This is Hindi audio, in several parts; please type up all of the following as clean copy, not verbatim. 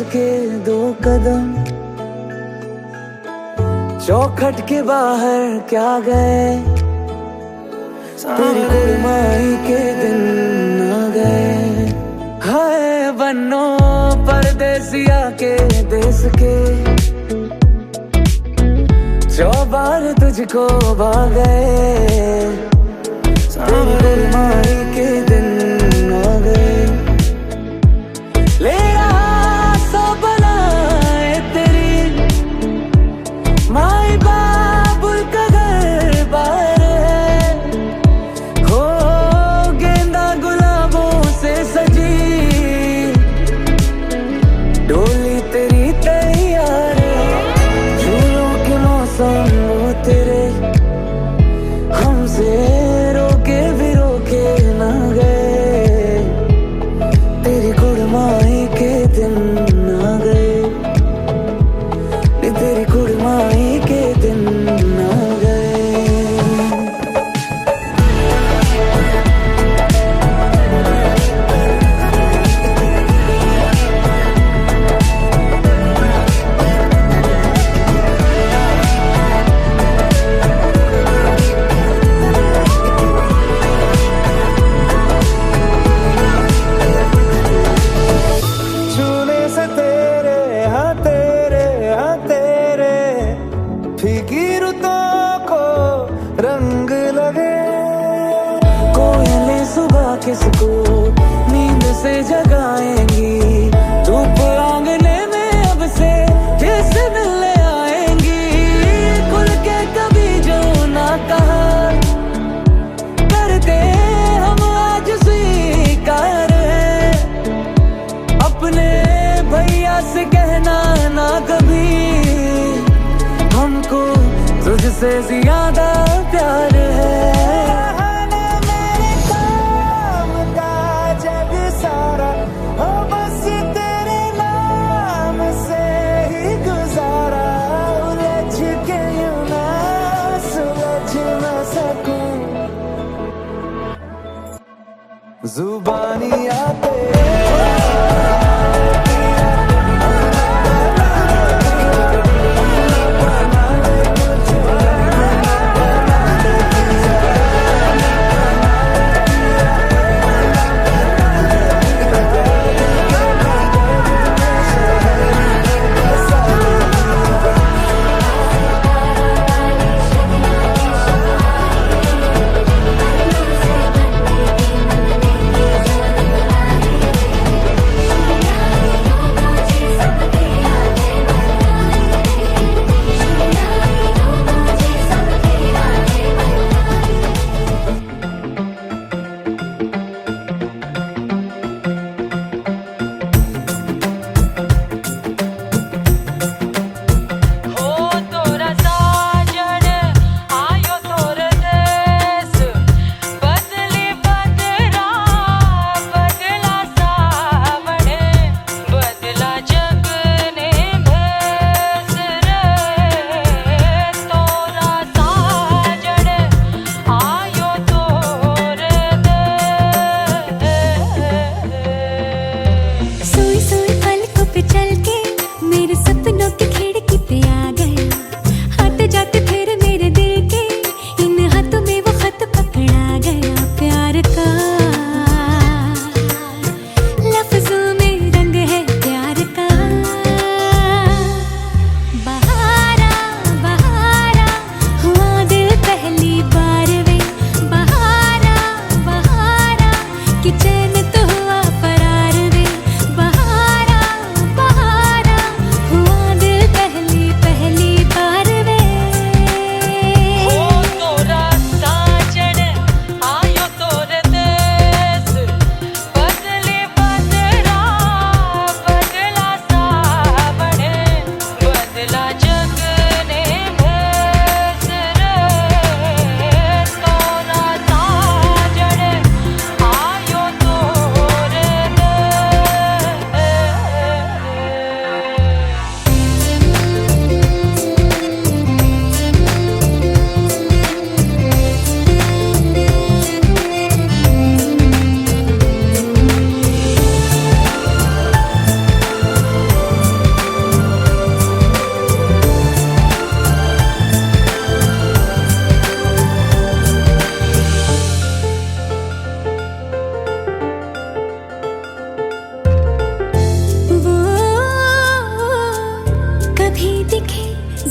के 2 कदम चौखट के बाहर क्या गए, तेरी कुड़माई के दिन आ गए। हाय बन्नो परदेसिया के देश के, चौबार तुझको भागे, तेरी कुड़माई के दिन आ गए। ले आ सो बनाए तेरी माई बाबुल का घर बार है, हो गेंदा गुलाबों से सजी डोली तेरी तैयार है। झूलों के मौसम वो तेरे हमसे रोके भी रोके ना गए, तेरी कुड़माई के दिन आ गए, तेरी कुड़माई के दिन आ गए। फीकी रुतों को रंग लगे, कोयलें सुबह किसको नींद से जगाएंगी, धूप आंगने में अब से किस मिलने आएंगी। खुल के कभी जो ना कहा करते हम आज स्वीकार है, अपने भैया से कहना ना कभी हमको तुझसे ज्यादा प्यार है। मेरे काम का जग सारा हो बस तेरे नाम से ही गुजारा, उलझ के यूं ना सुलझ ना सकूं, जुबानी आते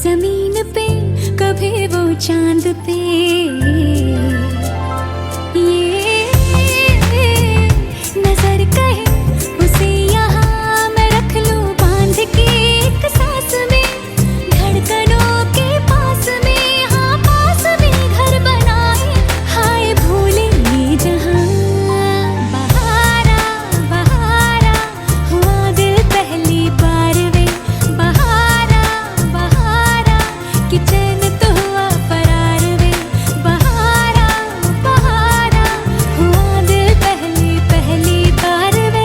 जमीन पे कभी वो चांद पे ये नजर कहे उसे यहाँ मैं रख लूं बांध के एक सांस में धड़कनों के पास में हाँ पास में घर बनाए हाय भूले ये जहां बहारा बहारा हुआ दिल पहली बार वे बहारा बहारा कि चैन तो हुआ फरार वे बहारा बहारा हुआ दिल पहली पहली बार वे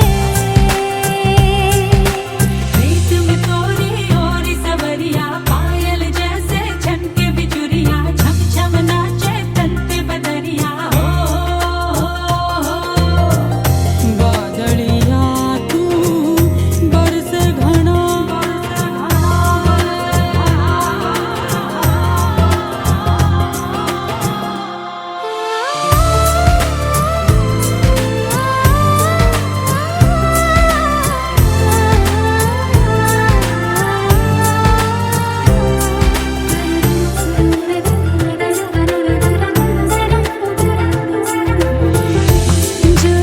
प्रीत में तोरी ओरी सवरिया पायल जैसे छनके बिजुरिया छम छम नाचे तंते बदरिया बादलिया तू बरस घना जो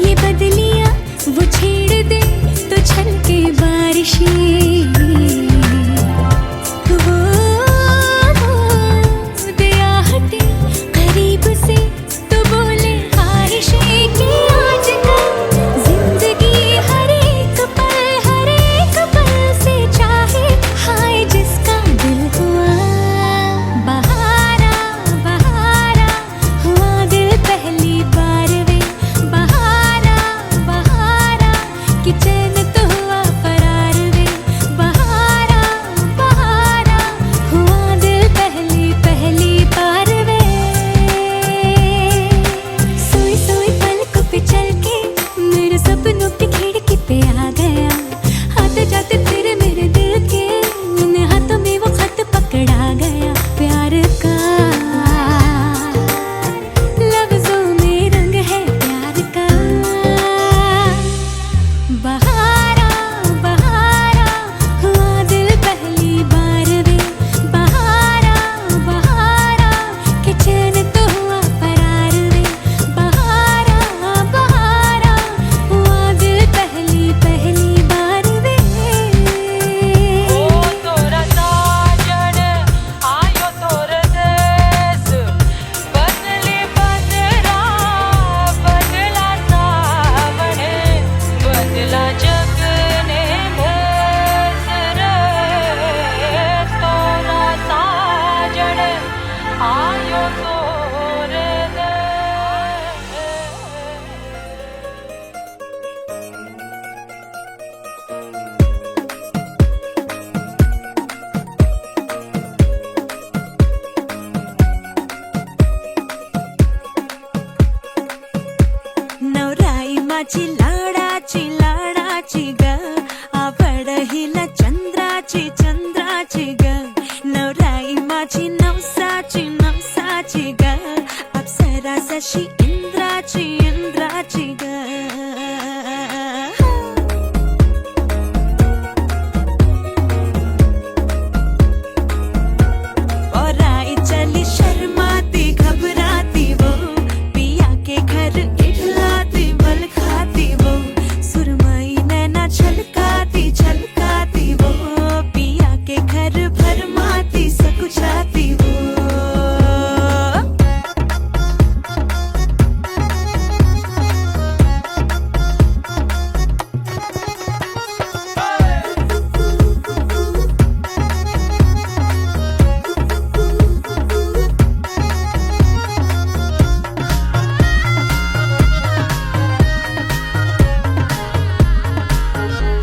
ये बदलियां वो छेड़ दे तो छलके बारिशें वो दया हटे करीब से तो बोले ख्वाहिशें कि आजकल जिंदगी हर एक पल से चाहे हाय जिसका दिल हुआ बहारा बहारा हुआ दिल पहली बार वे बहारा बहारा कि चैन तो हुआ फरार वे बहारा बहारा हुआ दिल पहली पहली बार वे सोई सोई पलकों पे चल के मेरे सपनों की खिड़की पे आ गया आते जाते तेरे मेरे दिल के उन हाथों में वो खत पकड़ा गया प्यार का लफ्जों में रंग है प्यार का बहारा बहारा हुआ दिल पहली बार वे बहारा बहारा कि चैन तो हुआ फरार वे बहारा बहारा हुआ दिल पहली पहली बार वे ओ तोरा साजन आयो तोर देश बदली बदरा बदला सावन बदला जग ने भेस रे तोरा साजन आयो तोर देश नवराई माझी लाडाची ग आवड हिला चंद्राची ग नवराई माझी नवसाची ग अप्सरा जशी इंद्राची ग और आई चली शर्माती घबराती वो पिया के घर इठलाती बल खाती वो सुरमई नैना छलकाती वो पिया के घर भरमाती सकुचाती वो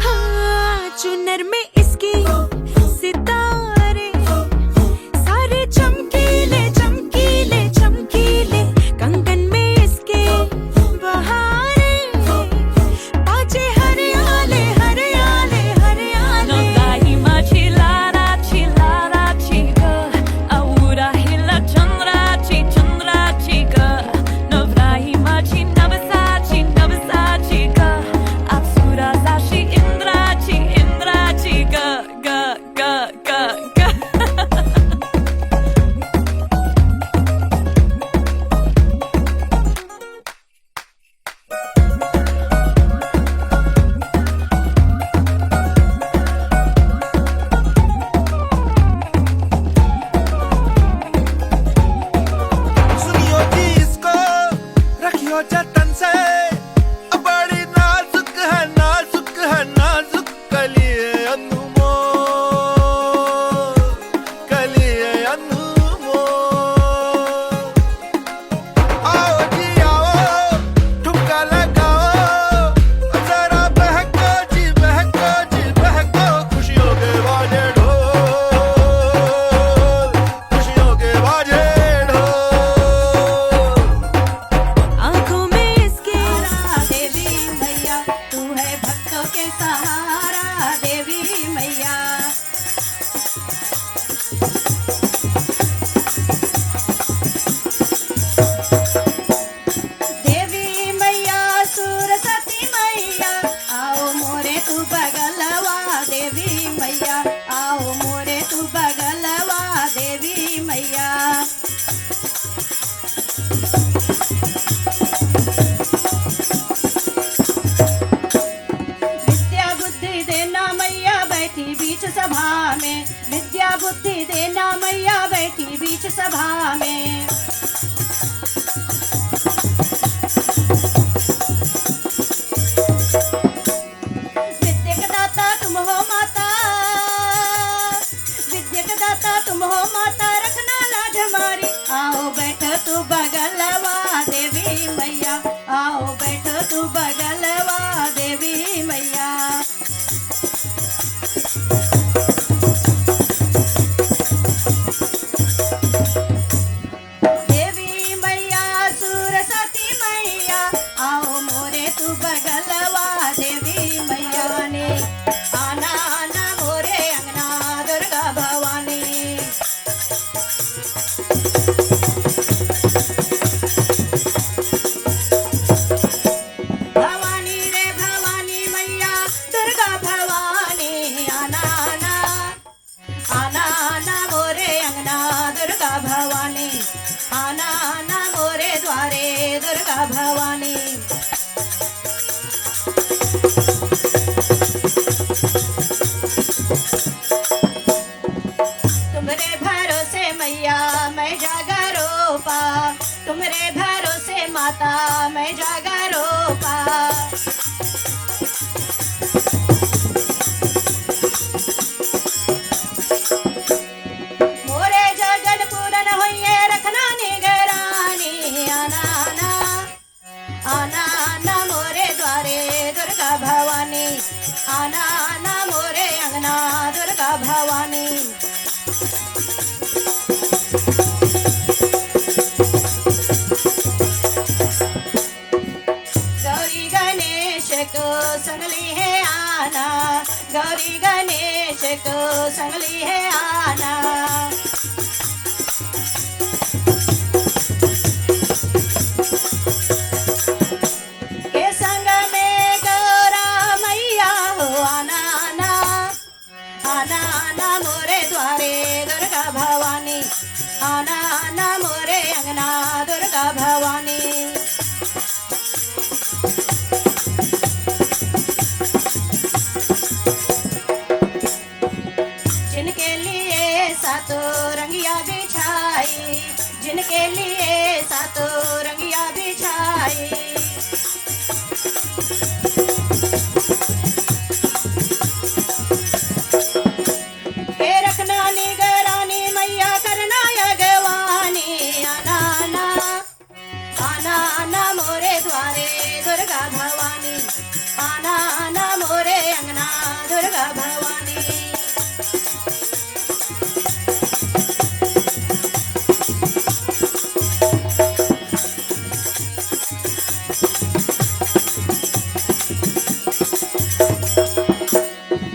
हाँ, चुनर में इसकी सितारे सारे चमकीले कंगन में इसके बहारे पाचे हरियाले नवराई माझी लाडाची ग औरा हिला चंद्राची ग नवराई माझी नवसाची ग अप्सरा जशी इंद्राची ग का सुनियो जी इसको रखियो जतन से बड़ी नाजुक है नाजुक कलिए अनमोल कलिए अनमोल आओ जी आओ ठुमका लगाओ जरा बहको जी बहको खुशियों के बाजे ढोल खुशियों के बाजे ढोल आंखों में इसके देवी मैया तू है भक्तों के सहारा देवी मैया देवी मैया सरस्वती मैया आओ मोरे तू बगलवा देवी मैया आओ मोरे तू बगलवा देवी मैया विद्या बुद्धि देना मैया बैठी बीच सभा में विद्या बुद्धि देना मैया बैठी बीच सभा में विद्या का दाता तुम हो माता विद्या का दाता तुम हो माता रखना लाज हमारी आओ बैठो तू बगलवा देवी मैया आओ बैठो तू बगलवा देवी मैया देवी मैया सरस्वती मैया आओ मोरे तू बगलवा देवी मैया ने आना आना मोरे अंगना दुर्गा भवानी भवानी रे भवानी मैया दुर्गा भवानी आना आना आना आना मोरे अंगना दुर्गा भवानी आना आना मोरे द्वारे दुर्गा भवानी तुमरे भरोसे मैया मैं जागरो पा तुमरे भरोसे माता मैं जागरो पा मोरे जगन पूरन होइए रखना निगरानी आना आना आना आना मोरे द्वारे दुर्गा भवानी आना आना मोरे अंगना दुर्गा भवानी गौरी गणेश को संगली है आना गौरी गणेश को संगली है आना के संग में गौरा मैया हो आना आना आना आना मोरे द्वारे दुर्गा भवानी आना आना मोरे अंगना दुर्गा भवानी जिनके लिए सातों रंगिया बिछाई जिनके लिए सातों रंगिया बिछाई के रखना निगरानी मैया करना यगवानी आना आना आना आना मोरे द्वारे दुर्गा भवानी आना आना मोरे अंगना दुर्गा भवानी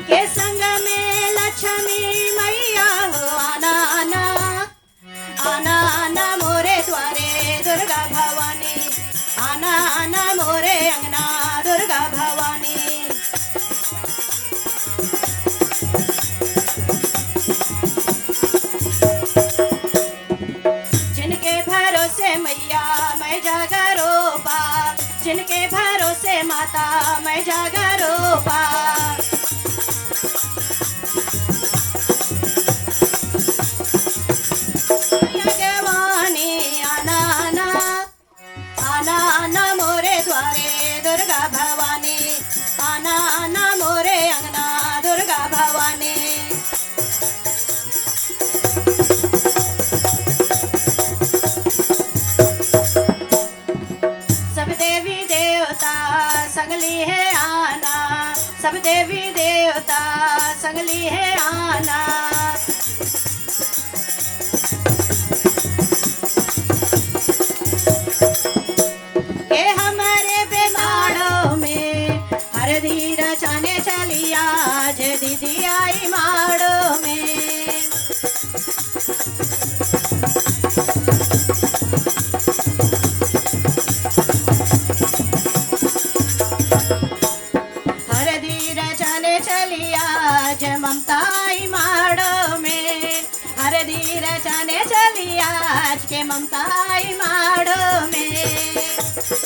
के संग में लक्ष्मी मैया हो आना आना आना आना मोरे द्वारे दुर्गा भवानी आना आना मोरे अंगना दुर्गा भवानी माता मैं जागरूपा यज्ञवाणी आना आना आना आना मोरे द्वारे दुर्गा भवानी आना आना मोरे अंगना दुर्गा भवानी सब देवी देवता संगली है आना सब देवी देवता संगली है आना ये हमारे बेमाड़ों में हर धीरा जाने चली आज दीदी आई माड़ों में हर धीरा जाने चली आज ममता आई माड़ों में हर धीरा जाने चली आज के ममता आई माड़ों में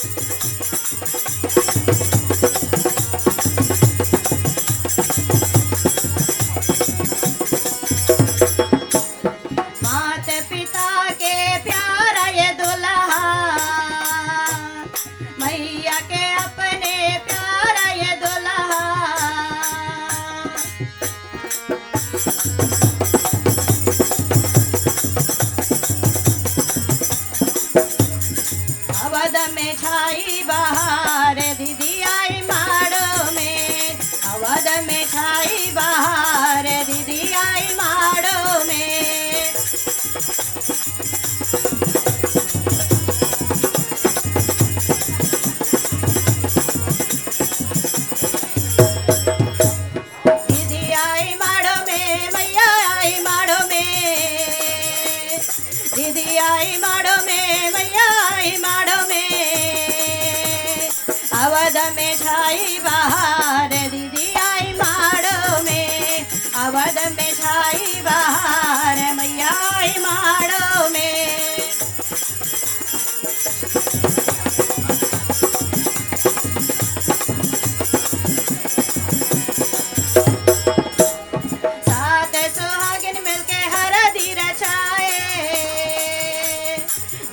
माता पिता के प्यारा ये दुल्हा मैया के अपने प्यारा ये दुल्हा अवध में छाई बहार दीदी आई माड़ों में अवध में छाई बहार दीदी आई माड़ों में दीदी आई माड़ों में मैया आई माड़ों में दीदी आई माड़ों में मैया आई माड़ों में अवध में छाई बहार दीदी आई माड़ों में अवध में छाई बहार मैया आई माड़ों में सात सुहागिन मिलके हरदी रचाए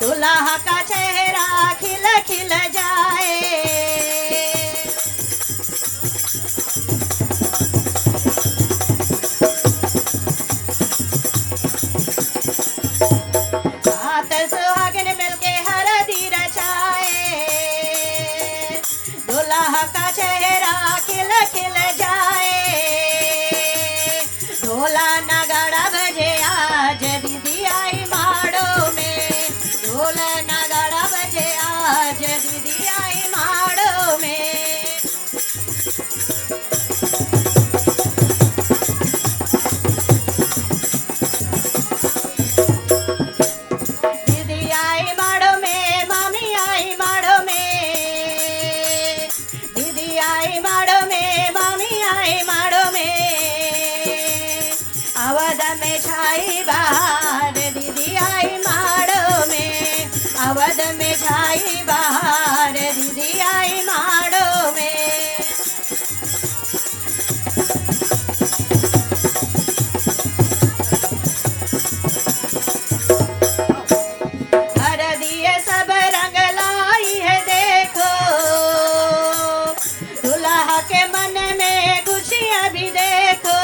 दुल्हा का चेहरा खिल खिल जाए सात सुहागिन मिलके हरदी रचाए दुल्हा का चेहरा खिल खिल जाए ढोला नगाड़ा बजे आज दीदी आई माड़ों में ढोला नगाड़ा बजे आज दीदी आई माड़ों में दीदी आई माड़ों में मामी आई माड़ों में दीदी आई माड़ों में मामी आई माड़ों में अवध में छाई बहार दीदी आई माड़ों में अवध में छाई बहार दीदी आई माड़ों में हर दिए सब रंग लाई है देखो दुल्हा के मन में खुशियाँ भी देखो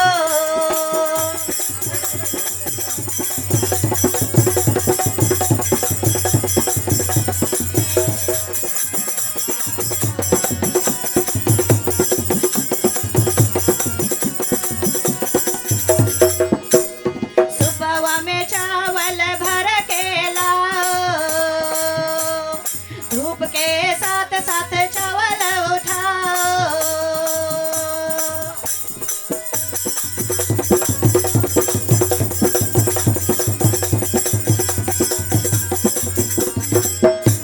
सुपवा में चावल भर के लाओ धूप के साथ साथ चावल उठाओ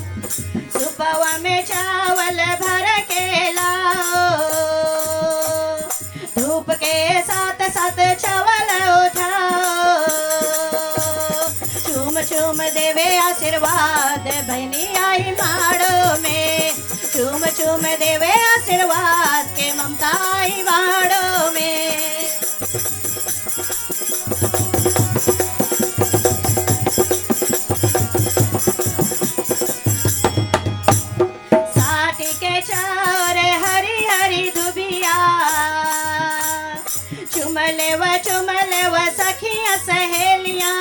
सुपवा में चावल भर के लाओ धूप के साथ साथ चावल उठाओ चूम चूम देवे आशीर्वाद बहनी आई माड़ों में चूम चूम देवे आशीर्वाद के ममताई बाड़ों में। साटी के चार हरी हरी दुबिया चुमले व सखिया सहेलियां।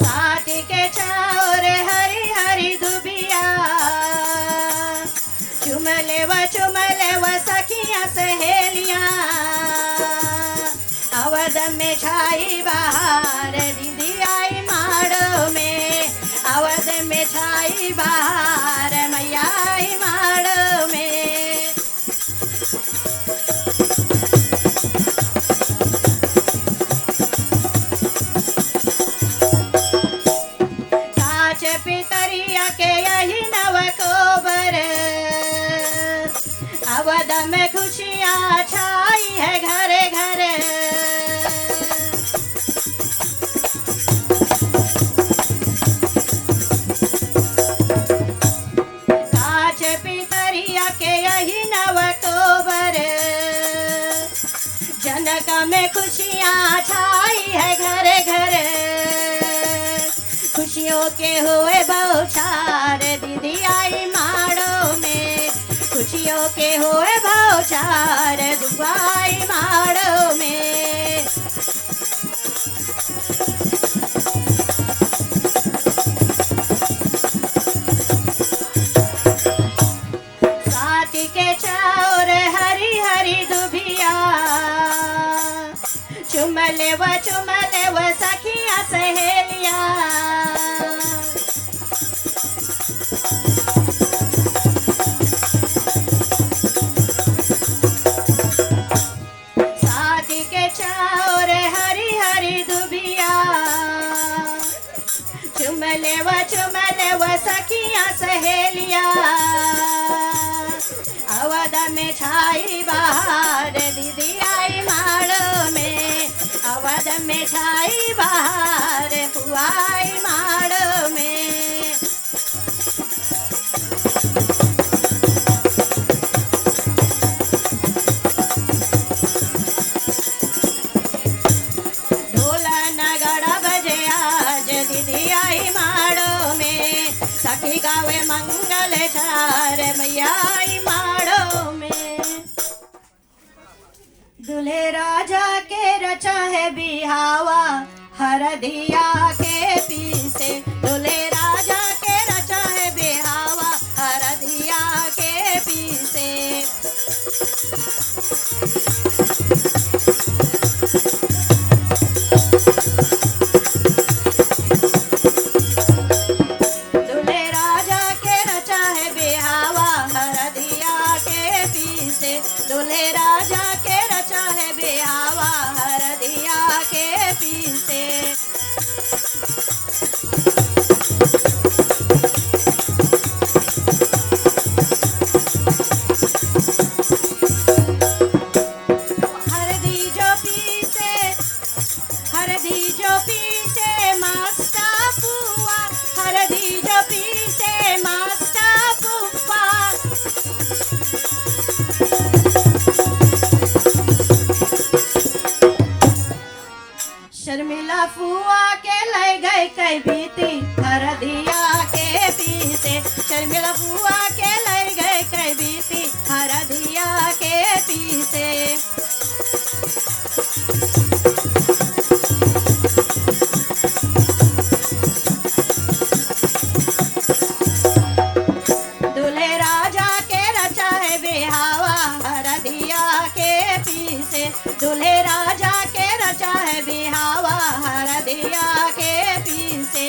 साटी के चार हरी हरी दुबिया चुमले व सखिया सहेलियां। अवध में छाई बहार दीदी आई माड़ो में। अवध में छाई बहार मैया आई माड़ो में। कांच पितरिया के यही नव कोबर अवध में खुशियाँ छाई है घरे घरे। कांच पितरिया के यही नव कोबर जनक में खुशियाँ छाई है घरे घरे। खुशियों के हुए बौछार दीदी आई माड़ो में। खुशियों के हुए बौछार दुआई माड़ो में। साटी के चार हरी हरी दुभिया चुमले व सखिया सहेलियां। साटी के चार हरी हरी दुबिया चुमले व सखिया सहेलियां। अवध में छाई बहार दीदी आई माड़ो में। अवध में छाई बहार पुआई माड़ो में। ढोला नगाड़ा बजे आज दीदी आई माड़ो में। सखी गावे मंगल चार मैया आई माड़ो में। दूल्हे राजा के रचा है बिहावा हरदिया के पीसे। दूल्हे राजा के रचा है बिहावा हरदिया के पीसे। दूल्हे राजा के रचा है बिहावा हरदिया के पीसे। दूल्हे राजा के रचा है बिहावा हरदिया के पीसे। हरदी जो पीसे हरदी जो पीसे मास्टा पुआ। हरदी जो पीसे मास्टा पुआ। शर्मिला फुआ के ले गए कई बीती हरदिया के पीसे। शर्मिला फुआ के ले गए कई बीती हरदिया के पीसे। दूल्हे राजा के रचा है बिहावा हरदिया के पीसे। दूल्हे राजा के रचा है बिहावा हरदिया के पीसे।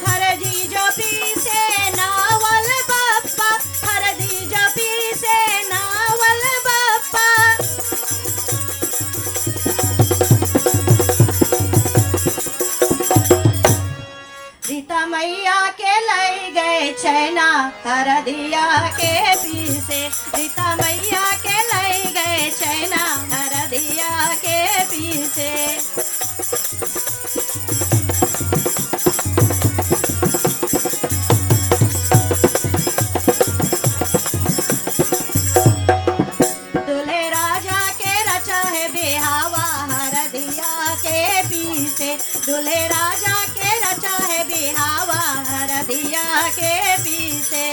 हरदी जो पीसे नावल बाप्पा। हरदी जो पीसे नावल बाप्पा। हरदिया के पीसे सीता मैया के लाई गए चैना हरदिया के पीसे दूल्हे राजा के रचा है बिहावा हरदिया के पीसे दूल्हे राजा के रचा है बिहावा हरदिया के पीसे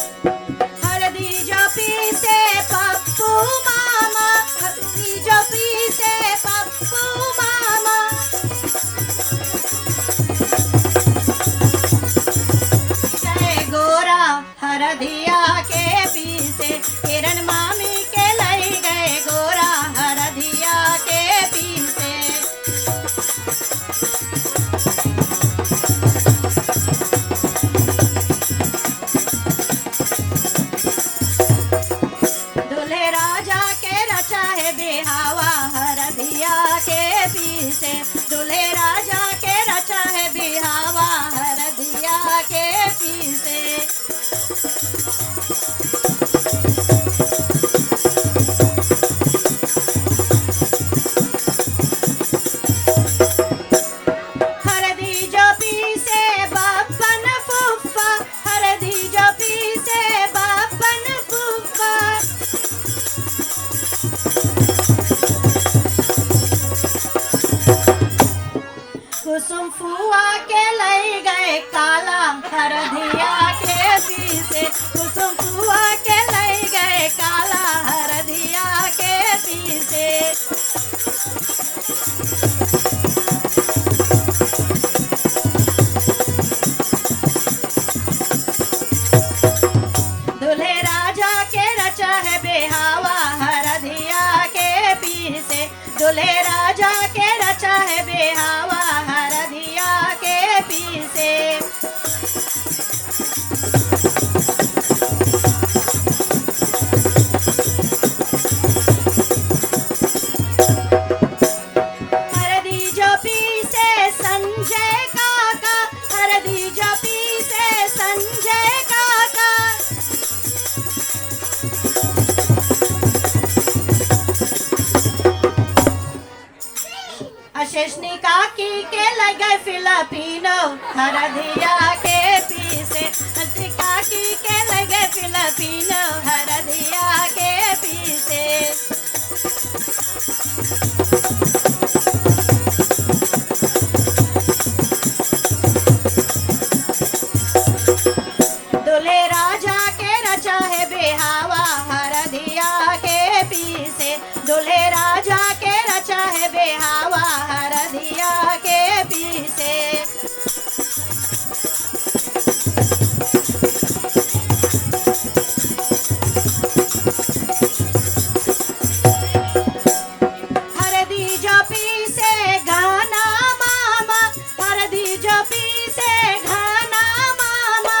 हरदी जो पीसे पप्पू मामा हरदी जो पीसे पप्पू मामा जय गोरा हरदिया के पीसे किरण मामी के लाई गए गोरा हरदिया के पीसे दूल्हे राजा के रचा है बिहावा हरदिया के पीसे दूल्हे राजा के रचा है बिहावा हरदिया के पीसे हरदी जो पीसे बापन फूफा हरदी जो पीसे बापन फूफा कुसुम फुआ के लई गए काला हरदिया के पीसे कुसुम फुआ के लई गए काला हरदिया के पीसे दूल्हे राजा के रचा है बिहावा हरदिया के पीसे दूल्हे राजा के रचा है बिहावा हरदिया के पीसे हरदी जो पीसे संजय काका हरदी जो पीसे संजय काका अशेषनी काकी के लगे फिलिपिनो हरदिया के पीसे अशेषनी काकी के लगे फिलिपिनो हरदिया के पीसे दूल्हे राजा के रचा है बिहावा हरदिया के पीसे दूल्हे राजा के रचा है बिहावा हरदिया के पीसे हरदी जो पीसे घाना मामा हरदी जो पीसे घाना मामा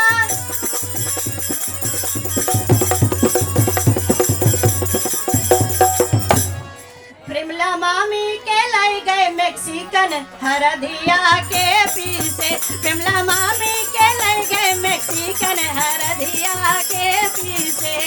प्रेमला मामी के लाई गए मैक्सिकन हरदिया के पीसे प्रेमला मामी के लाई गए मैक्सिकन हरदिया के पीसे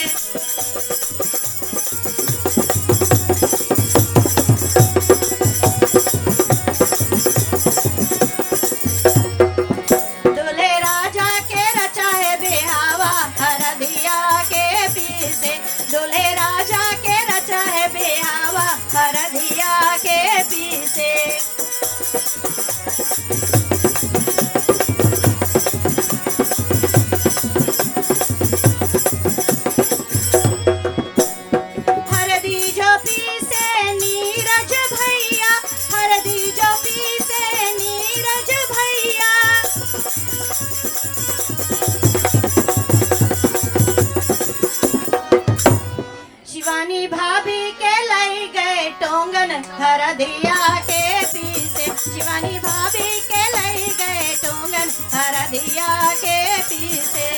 दूल्हे राजा के रचा है बिहावा हरदिया के पीसे दूल्हे राजा के रचा है बिहावा हरदिया के पीसे हरदी जो पीसे नीरज भैया हरदी जो पीसे नीरज भैया शिवानी भाभी के लाई गए टोंगन हरदिया के पीसे शिवानी भाभी के लाई गए टोंगन हरदिया के पीसे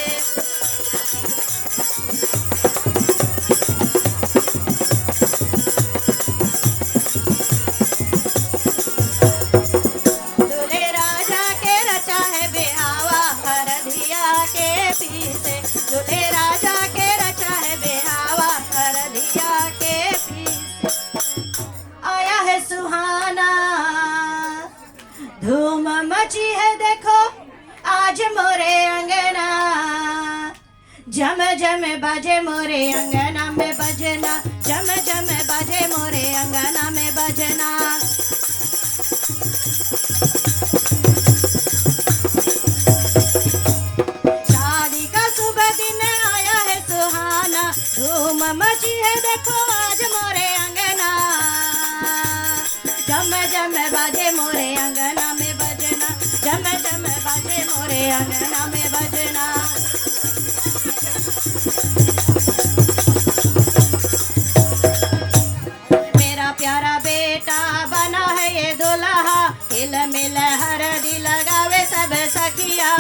मची है देखो आज मोरे अंगना, झम झम बाजे मोरे अंगना में बजना, झम झम बाजे मोरे अंगना में बजना। शादी का शुभ दिन आया है सुहाना, धूम मची है देखो आज मोरे अंगना, झम झम बाजे मोरे अंगना में बजना, झम झम बाजे मोरे अंगना में बजना। मेरा प्यारा बेटा बना है ये दुल्हा, हिल मिल हरदी लगावे सब सखिया।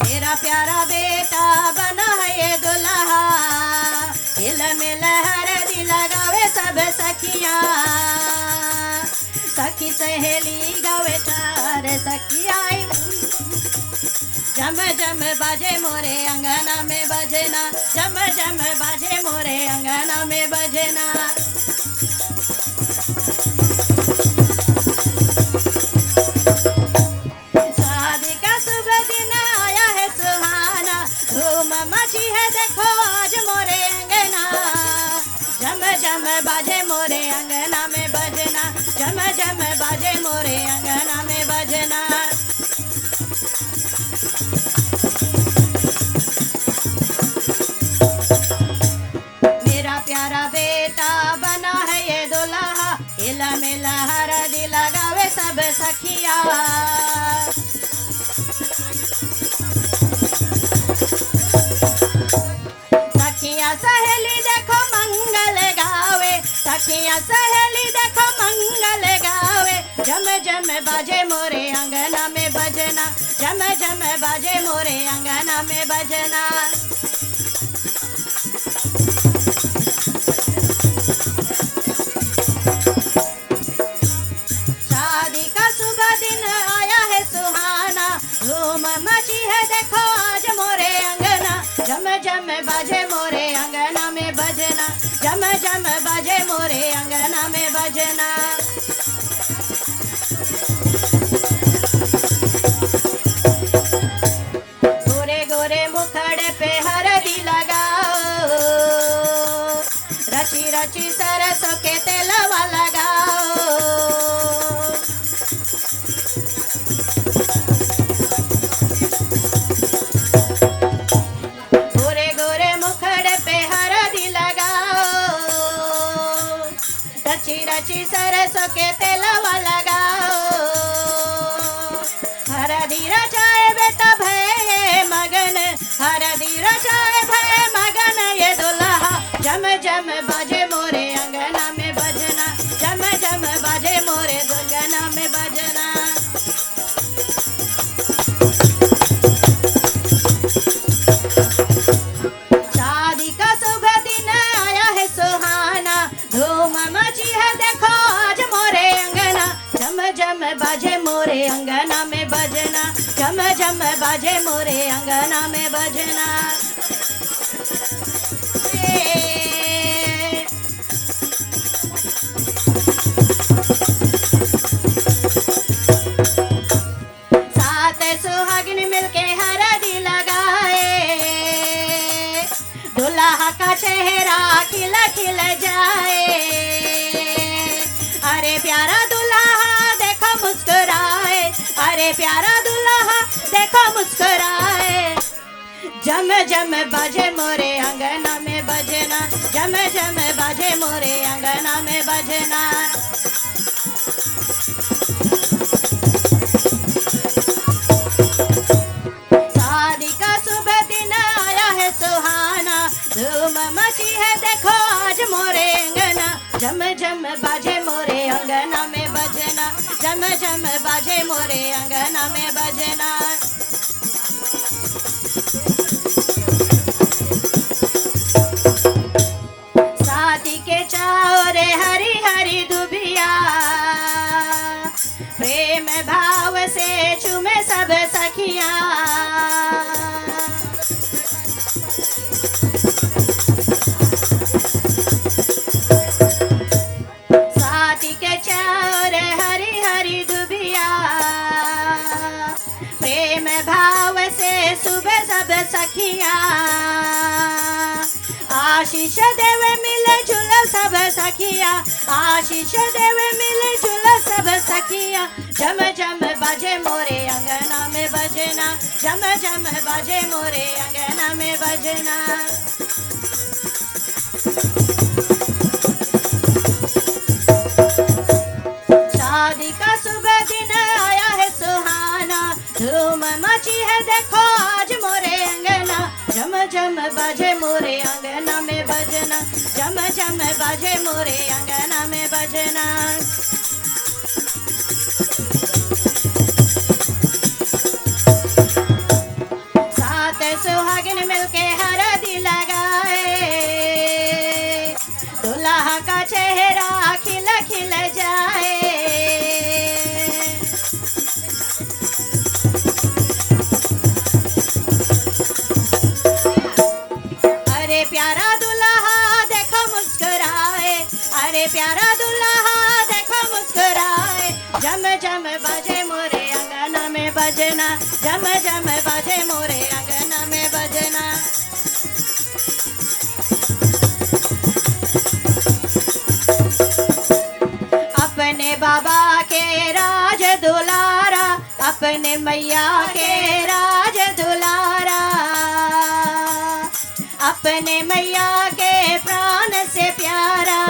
मेरा प्यारा बेटा बना है ये दुल्हा, हिल मिल हरदी लगावे सब सखिया। सखी सहेली गावे चार सखिया, झम झम बाजे मोरे अंगना में बजना, झम झम बाजे मोरे अंगना में बजना। शादी का शुभ दिन आया है सुहाना, धूम मची है देखो आज मोरे अंगना, झम झम बाजे मोरे अंगना में बजना, झम झम बाजे मोरे अंगना में बजना। मेरा प्यारा बेटा बना है ये दुल्हा, हिला मिला हरदी लगावे सब सखिया। सखिया सहेली देखो मंगल गावे, सखिया सहेली देखो मंगल गावे, झम झम बाजे मोरे अंगना में बजना, झम झम बाजे मोरे अंगना में बजना। शादी का शुभ दिन आया है सुहाना, धूम मची है देखो आज मोरे अंगना, झम झम बाजे मोरे अंगना में बजना, झम झम बाजे मोरे अंगना में बजना। गोरे गोरे मुखड़े पे हरदी लगाओ, रची रची सरसों के तेलवा लगाओ। गोरे गोरे मुखड़े पे हरदी लगाओ, रची रची सरसों के तेलवा लगाओ। हरदी रचाए बेटा भय मगन, हरदी रचाए भय मगन ये दुल्हा, झम झम बाजे मोरे अंगना में बजना, झम झम बाजे मोरे अंगना में बजना। शादी का शुभ दिन आया है सुहाना, धूम मची है देखो आज मोरे अंगना, झम झम बाजे मोरे अंगना में बजना, झम झम बाजे मोरे अंगना में बजना। सात सुहागिन मिलके हरदी लगाए, दुल्हा का चेहरा खिला खिल जाए। अरे प्यारा दुल्हा देखो मुस्कुराए, अरे प्यारा दुल्हा देखो मुस्कुराए। झम झम बाजे मोरे अंगना में बजना, झम झम बाजे मोरे अंगना में बजना। शादी का शुभ दिन आया है सुहाना, धूम मची है देखो आज मोरे अंगना, झम झम बाजे मोरे अंगना में बजना, झम झम बाजे मोरे अंगना में बजना। शादी के चावरे हरी हरी दुबिया, प्रेम भाव से चूमे सब सखिया। आशीष देवे मिले जुल सब सखिया, आशीष देवे मिले जुल सब सखिया। झम झम बाजे मोरे अंगना में बजना, झम झम बाजे मोरे अंगना में बजना। शादी का शुभ दिन आया है सुहाना, धूम मची है देखो आज मोरे अंगना। झम झम बाजे मोरे अंगना में बजना, झम झम बाजे मोरे अंगना में बजना। सात सुहागिन मिलके हरदी लगाए, दुल्हा का चेहरा खिल खिल जाए। अरे प्यारा दुल्हा देखो मुस्कुराए, अरे प्यारा दुल्हा देखो मुस्कुराए। झम झम बाजे मोरे अंगना में बजना, झम झम बाजे मोरे अंगना में बजना। अपने बाबा के राज दुलारा, अपने मैया के राज दुलारा, अपने मैया के प्राण से प्यारा।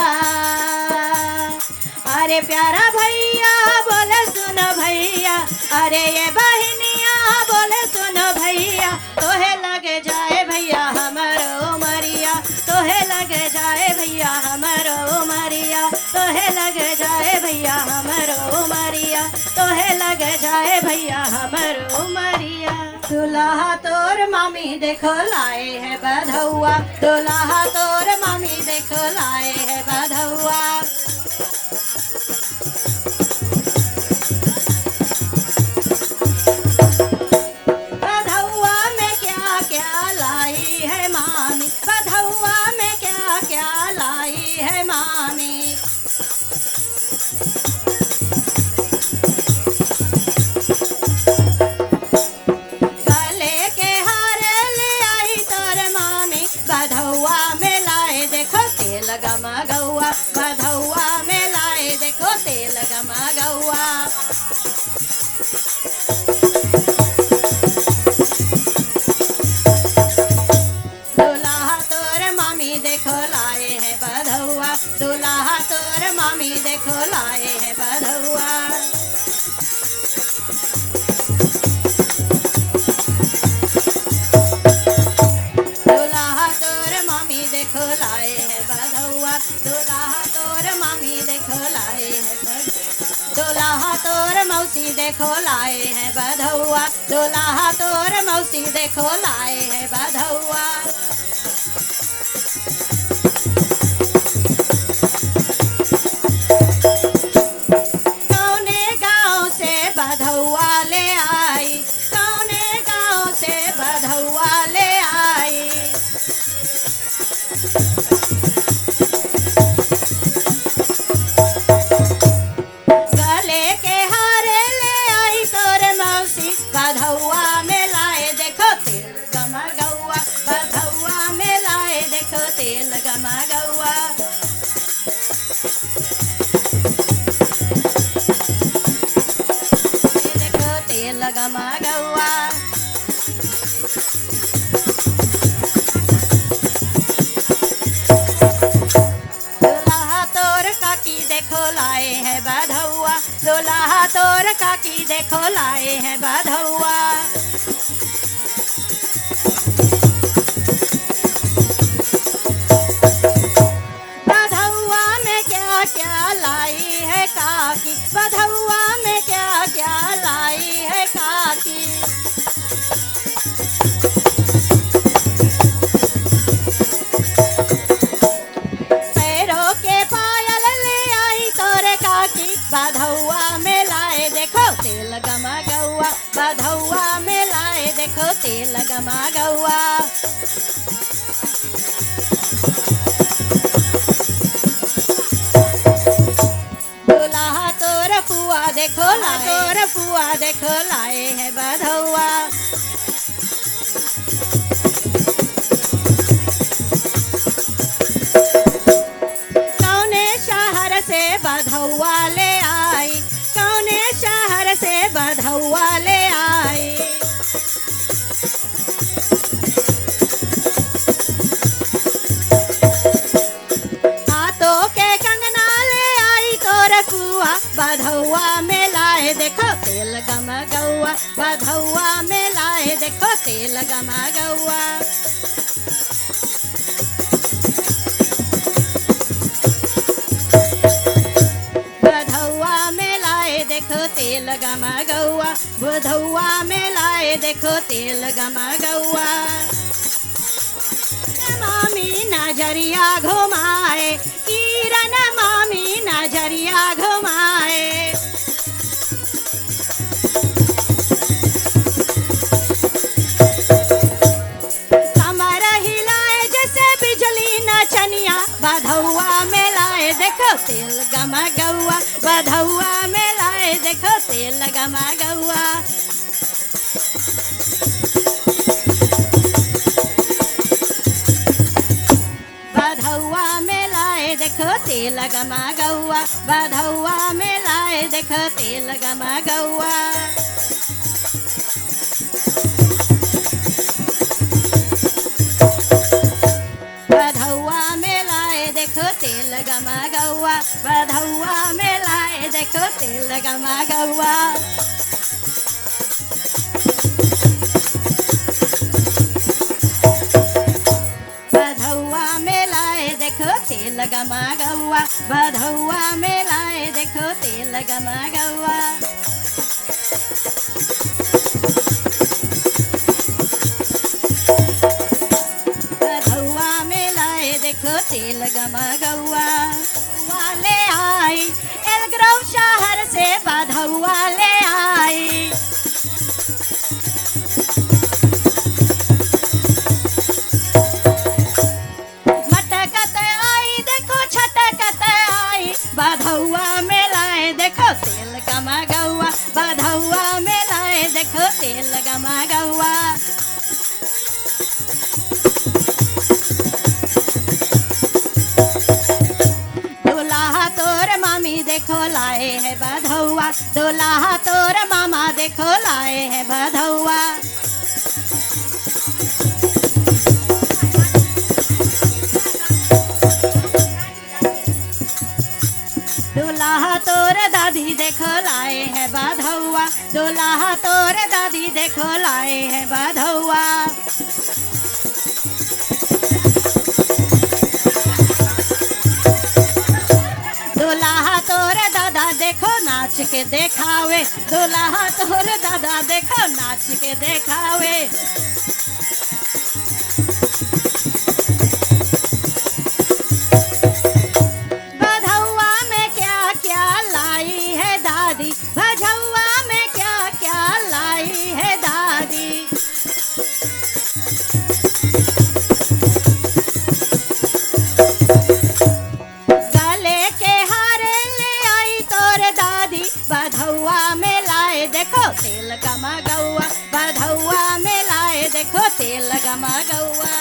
अरे प्यारा भैया बोले सुनो भैया, अरे ये बहनिया बोले सुनो भैया। तोहे लग जाए भैया हमारो उमरिया, तोहे लग जाए भैया हमारो उमरिया, तोहे लग जाए भैया हमारो उमरिया, तोहे लग जाए भैया हमारो उमरिया। दुल्हा तोर मामी देखो लाए है बधौआ, दुल्हा तोर मामी देखो लाए है बधौआ। बधौआ में क्या क्या लाई है मामी, बधौआ में क्या क्या लाई है मामी। गले के हार ले आई तोर मामी, बधौआ में लाए देखो तेल गमा गौआ, बधौआ में लाए देखो तेल गमा गौआ। दुल्हा तोर मामी देखो लाए है बधौआ, दुल्हा तोर मामी देखो लाए है बधौआ। दुल्हा तोर मामी देखो लाए है बधौआ, दुल्हा तोर मामी देखो लाए है दुल्हा तोर मौसी देखो लाए है बधौआ, दुल्हा तोर मौसी देखो लाए है बधौआ। कौने गाँव से बधौआ ले आई, कौने गाँव से बधौआ ले आई। गले के हारे ले आई तोर मौसी, बधौआ में लाए देखो तेल गमा गौआ, बधौआ में लाए देखो तेल गमा गौआ। देखो तेल गमा गौआ। दुल्हा तोर काकी देखो लाए है बधौआ, दुल्हा तोर काकी देखो लाए है बधौआ। बधौआ में क्या क्या लाई है काकी, बधौआ में क्या क्या लाई है काकी। पैरों के पायल ले आई तोरे काकी, बधौआ में लाए देखो तेल गमा गौआ, बधौआ में लाए देखो तेल गमा गौआ। दुल्हा तोर पुआ देखो लाए, तोर पुआ देखो लाए है बधौआ। गौआ बधौआ में लाए देखो तेल गमा गौआ बधौआ में लाए देखो तेल गमा गौआ बधौआ में लाए देखो तेल गमा गौआ मामी नजरिया घुमाए किरण मामी नजरिया घुमाए कमर हिलाए जैसे बिजली नचनिया बधौआ में लाए देखो तेल गमा गौआ बधौआ में लाए देखो तेल गमा गौआ बधौआ में लाए देखो तेल गमा गौआ बधौआ में लाए देखो तेल गमा गौआ बधौआ में लाए देखो तेल गमा गौआ बधौआ में लाए देखो तेल गमा गौआ बधौआ में लाए देखो तेल गमा गौआ बधौआ में लाए देखो तेल गमा गौआ बधौआ में लाए देखो तेल गमा गौआ वाले आई एलग्राम शहर से बधौआ ले आई मटकत आई देखो छटकत आई बधौआ में लाए देखो तेल गमा गौआ बधौआ में लाए देखो तेल गमा गौआ दुल्हा तोर मामी देखो लाए है बधौआ दुल्हा तोर मामा देखो लाए है बधौआ दुल्हा तोर दादी देखो लाए है बधौआ दुल्हा तोर दादी देखो लाए है बधौआ दुल्हा तोर दादा देखो नाच के देखावे दुल्हा तोर दादा देखो नाच के देखावे बधौआ में क्या क्या लाई है दादी बधौआ में क्या क्या लाई है दादी गले के हार ले आई तोर दादी बधौआ में लाए देखो तेल गमा गौआ बधौआ में लाए देखो तेल गमा गौआ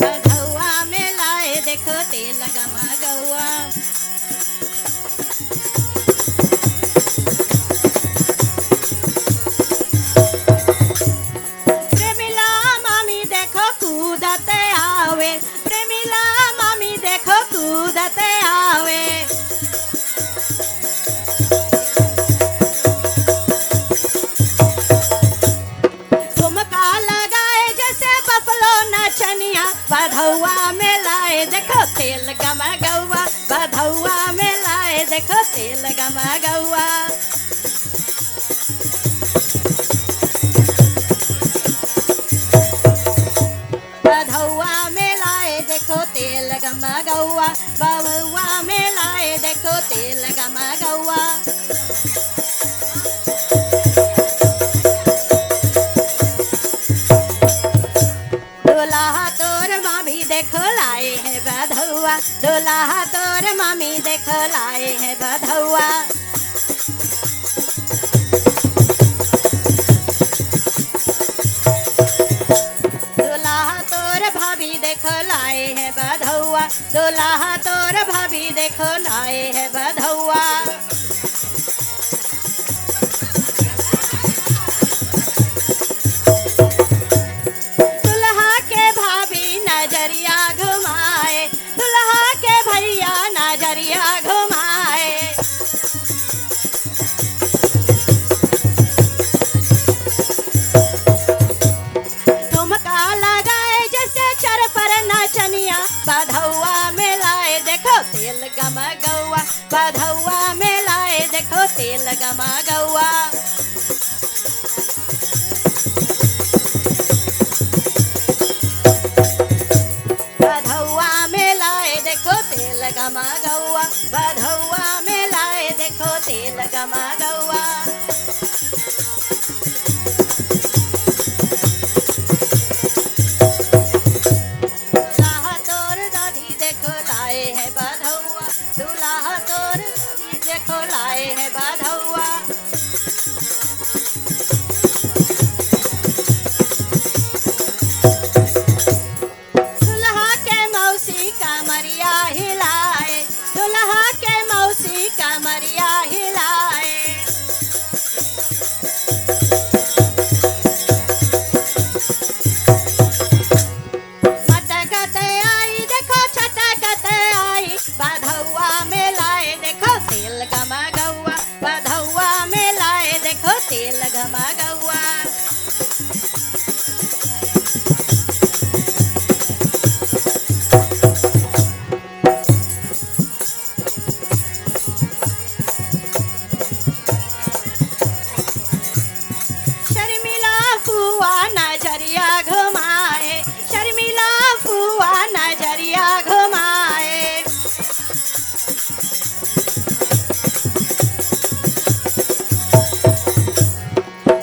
बधौआ में लाए देखो तेल गमा गौआ प्रेमिला मामी देखो कूदते आवे प्रेमिला मामी देखो कूदते आवे ठुमका लगाए जैसे बफलो नचनिया बधौआ में लाए देखो तेल गमा गौआ बधौआ में लाए देखो तेल गमा गौआ बधौआ में लाए देखो तेल गमा गौआ बधौआ में लाए देखो तेल गमा गौआ दुल्हा तोर मामी देखो लाए है बधौआ दुल्हा तोर मामी देखो लाए है बधौआ दुल्हा तोर भाभी देखो लाए है बधौआ दुल्हा तोर भाभी देखो लाए है बधौआ दुल्हा के भाभी नजरिया घुमाए दुल्हा के भैया गमा गौआ दूल्हा तोर दादी देखो लाए है बधौआ दूल्हा तोर दादी देखो लाए है बधौआ दुल्हा के मौसी कमरिया हिलाए दुल्हा के मौसी कमरिया हिलाए मटकते आई देखो छटकते आई बधौआ में लाए देखो तेल गमा गौआ बधौआ में लाए देखो तेल गमा गौआ शर्मिला फुआ नजरिया घुमाए शर्मिला फुआ नजरिया घुमाए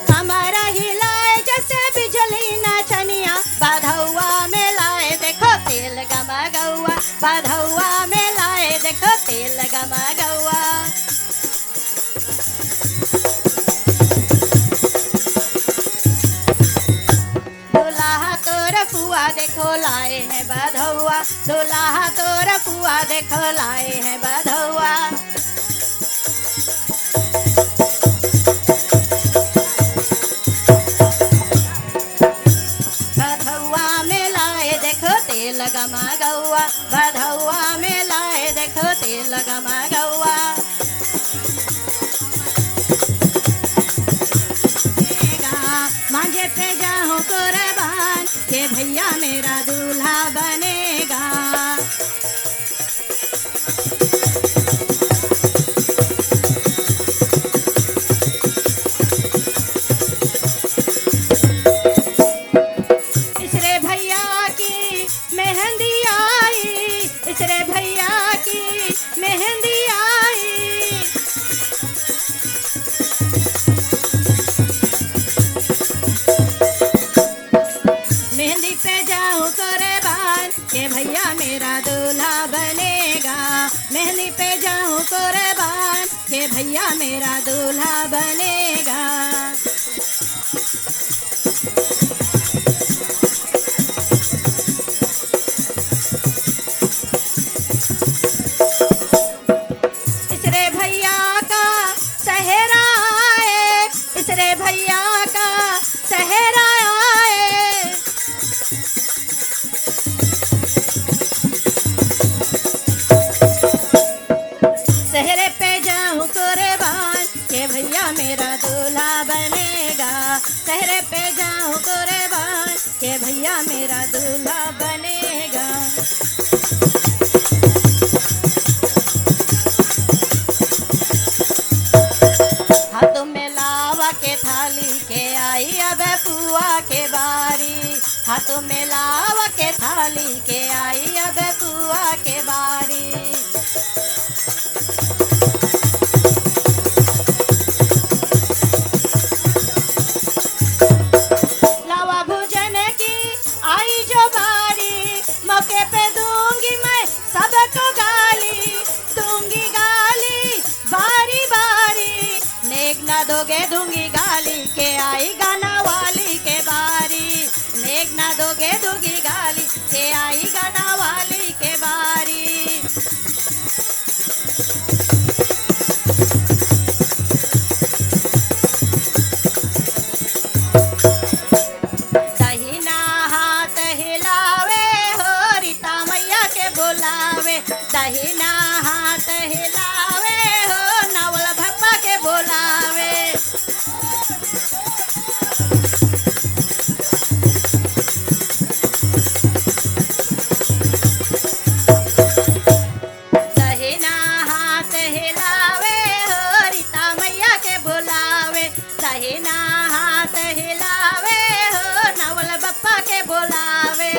कमरा हिलाए जैसे बिजली नचनिया बधौआ में लाए देखो तेल गमा गौआ बधौआ में लाए देखो तेल गमा गौआ दूल्हा तोर फुआ देखो लाए है बधौआ दूल्हा तोर फुआ देखो लाए है बधौआ बधौआ में लाए देखो तेल गमा गौआ बधौआ में लाए देखो तेल गमा गौआ मांझे पे जाऊं कुर्बान के भैया मेरा दूल्हा बनेगा इसरे भैया की मेहंदी आई इसरे भैया की मेहंदी आई मेहंदी पे जाऊं कुर्बान के भैया मेरा दूल्हा बनेगा मेहंदी पे जाऊं कुर्बान के भैया मेरा दूल्हा बनेगा इसरे भैया का सहरा आए इसरे भैया का सहरा आए सहरे पे जाऊं कुर्बान के भैया मेरा दूल्हा बनेगा सहरे पे जाऊं कुर्बान के भैया मेरा दूल्हा बनेगा हाथों में लावा के थाली के आई अब पुआ के बारी हाथों में लावा के थाली के आई अब पुआ के बारी लावा भोजन की आई जो बारी मौके पे दूंगी मैं सबको गाली दूंगी गाली बारी बारी नेक ना दोगे दूंगी गाली के आई गाना वाली के बारी नेक ना दोगे दूंगी गाली के आई गाना वाली के बारी दहिना हाथ हिलावे हो रीता मैया के बोलावे दहिना हाथ हिलावे हो नवल भप्पा के बोलावे दहिना हाथ हिलावे हो रीता मैया के बोलावे दहिना हाथ हिलावे हो नवल बप्पा के बोलावे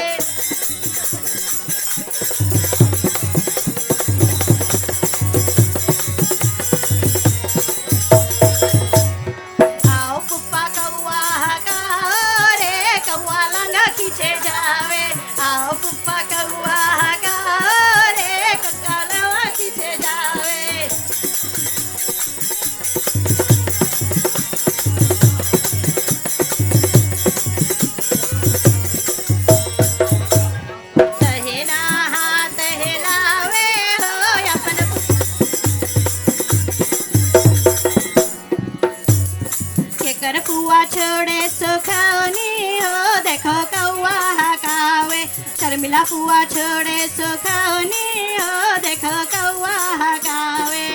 जेकर पुआ छोड़े सुखौनी हो देखो कौआ हकावे शर्मिला पुआ छोड़े सुखौनी हो देखो कौआ हकावे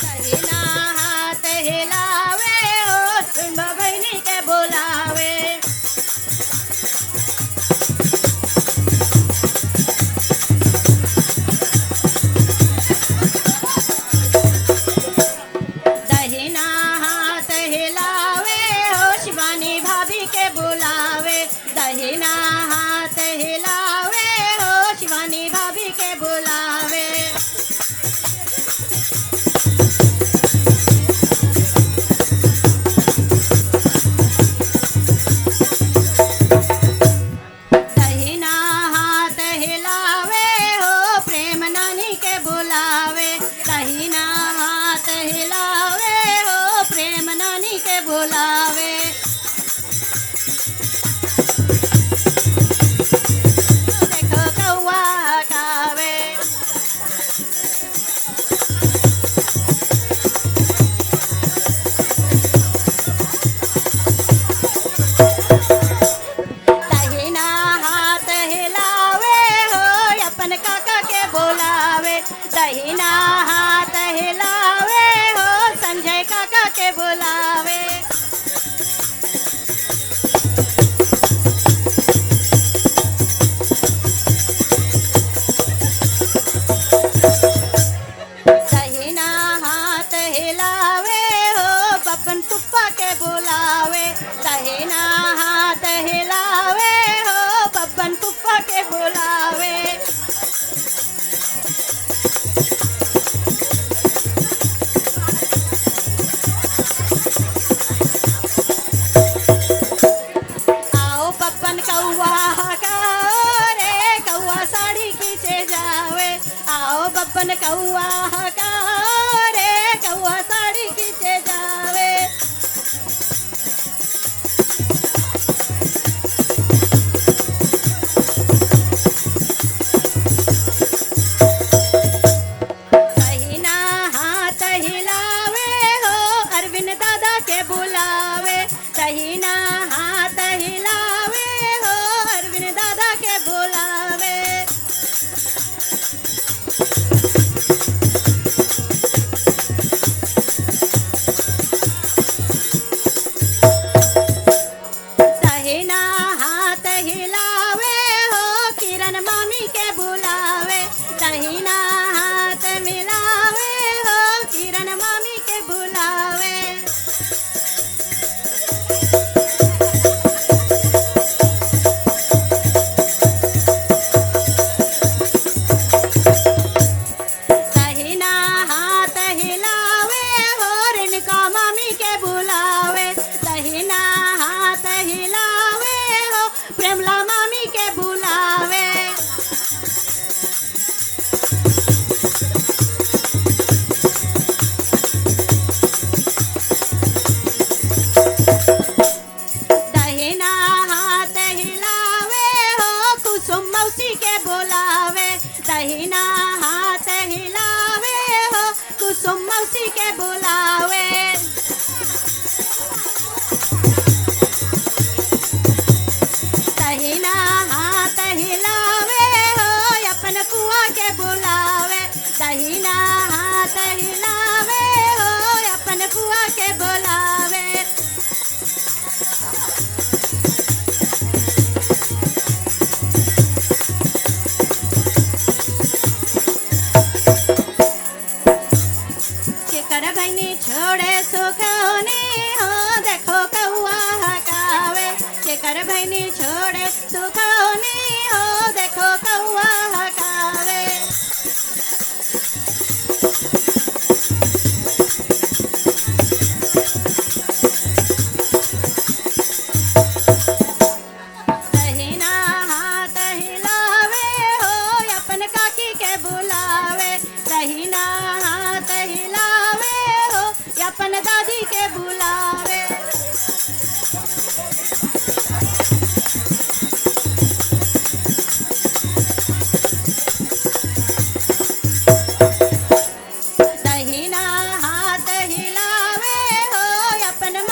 दहिना हाथ हिलावे हो सुन बहनी के बुलावे दहिना हाथ हिलावे हो शिवानी भाभी के बुलावे दहिना हाथ हिलावे हो शिवानी भाभी के बुलावे दहिना हाथ हिलावे हो प्रेम नानी के बुलावे दहिना हाथ हिलावे हो प्रेम नानी के बुलावे देखो कौआ हकावे दहिना हाथ हिलावे हो अपन काका के बुलावे दहिना हाथ हिलावे हो संजय काका के बुलावे दहिना हाथ हिलावे हो बपन पुप्पा के बुलावे दहिना हाथ हिलावे हो बपन पुप्पा के बुलावे आओ पप्पन कौआ हकाओ रे कौआ साड़ी खींचे जावे आओ पप्पन कौआ हकाओ रे कौआ साड़ी खींचे जावे दहिना हाथ हिलावे हो अरविंद दादा के बुलावे दहिना हाथ हिलावे हो अरविंद दादा के बुलावे दहिना हाथ हिलावे हो किरण मामी के बुलावे दहिना हाथ मिलावे हो किरण मामी के बुलावे दहिना हाथ हिलावे हो रेणुका मामी के बुलावे दहिना हाथ हिलावे हो प्रेमला मामी के बुलावे दहिना हाथ हिलावे हो कुसुम मौसी के बुलावे दहिना हाथ हिलावे हो कुसुम मौसी के बुलावे दहिना हाथ हिलावे हो अपन कुआ के बुलावे दहिना हाथ हिलावे हो अपन कुआ के बुलावे केकर बहनी छोड़े सुखौनी हो देखो कौआ हकावे केकर बहनी छोड़े सुखौनी हो देखो कौआ हकावे दहिना हाथ हिलावे हो अपन काकी के बुलावे दहिना हाथ हिलावे हो अपन दादी के बुलावे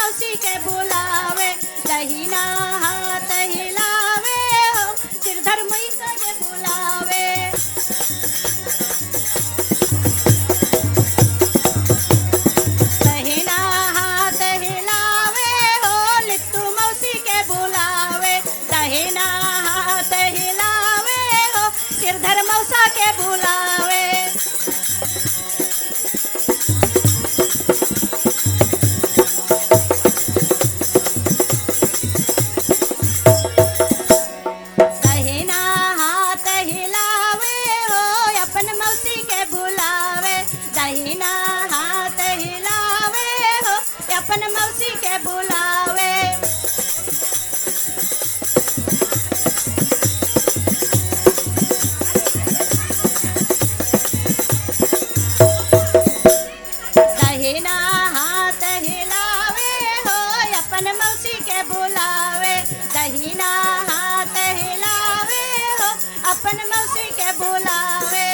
मौसी के बुलावे दहिना हाथ हिलावे हो सिरधर मैया के बुलावे दहिना हाथ हिलावे हो लिट्टू मौसी के बुलावे दहिना हाथ हिलावे हो सिरधर मौसा के बुलावे दहिना हाथ हिलावे हो अपन मौसी के बुलावे दहिना हाथ हिलावे हो अपन मौसी के बुलावे दहिना हाथ हिलावे हो अपन मौसी के बुलावे दहिना हाथ हिलावे हो अपन मौसी के बुलावे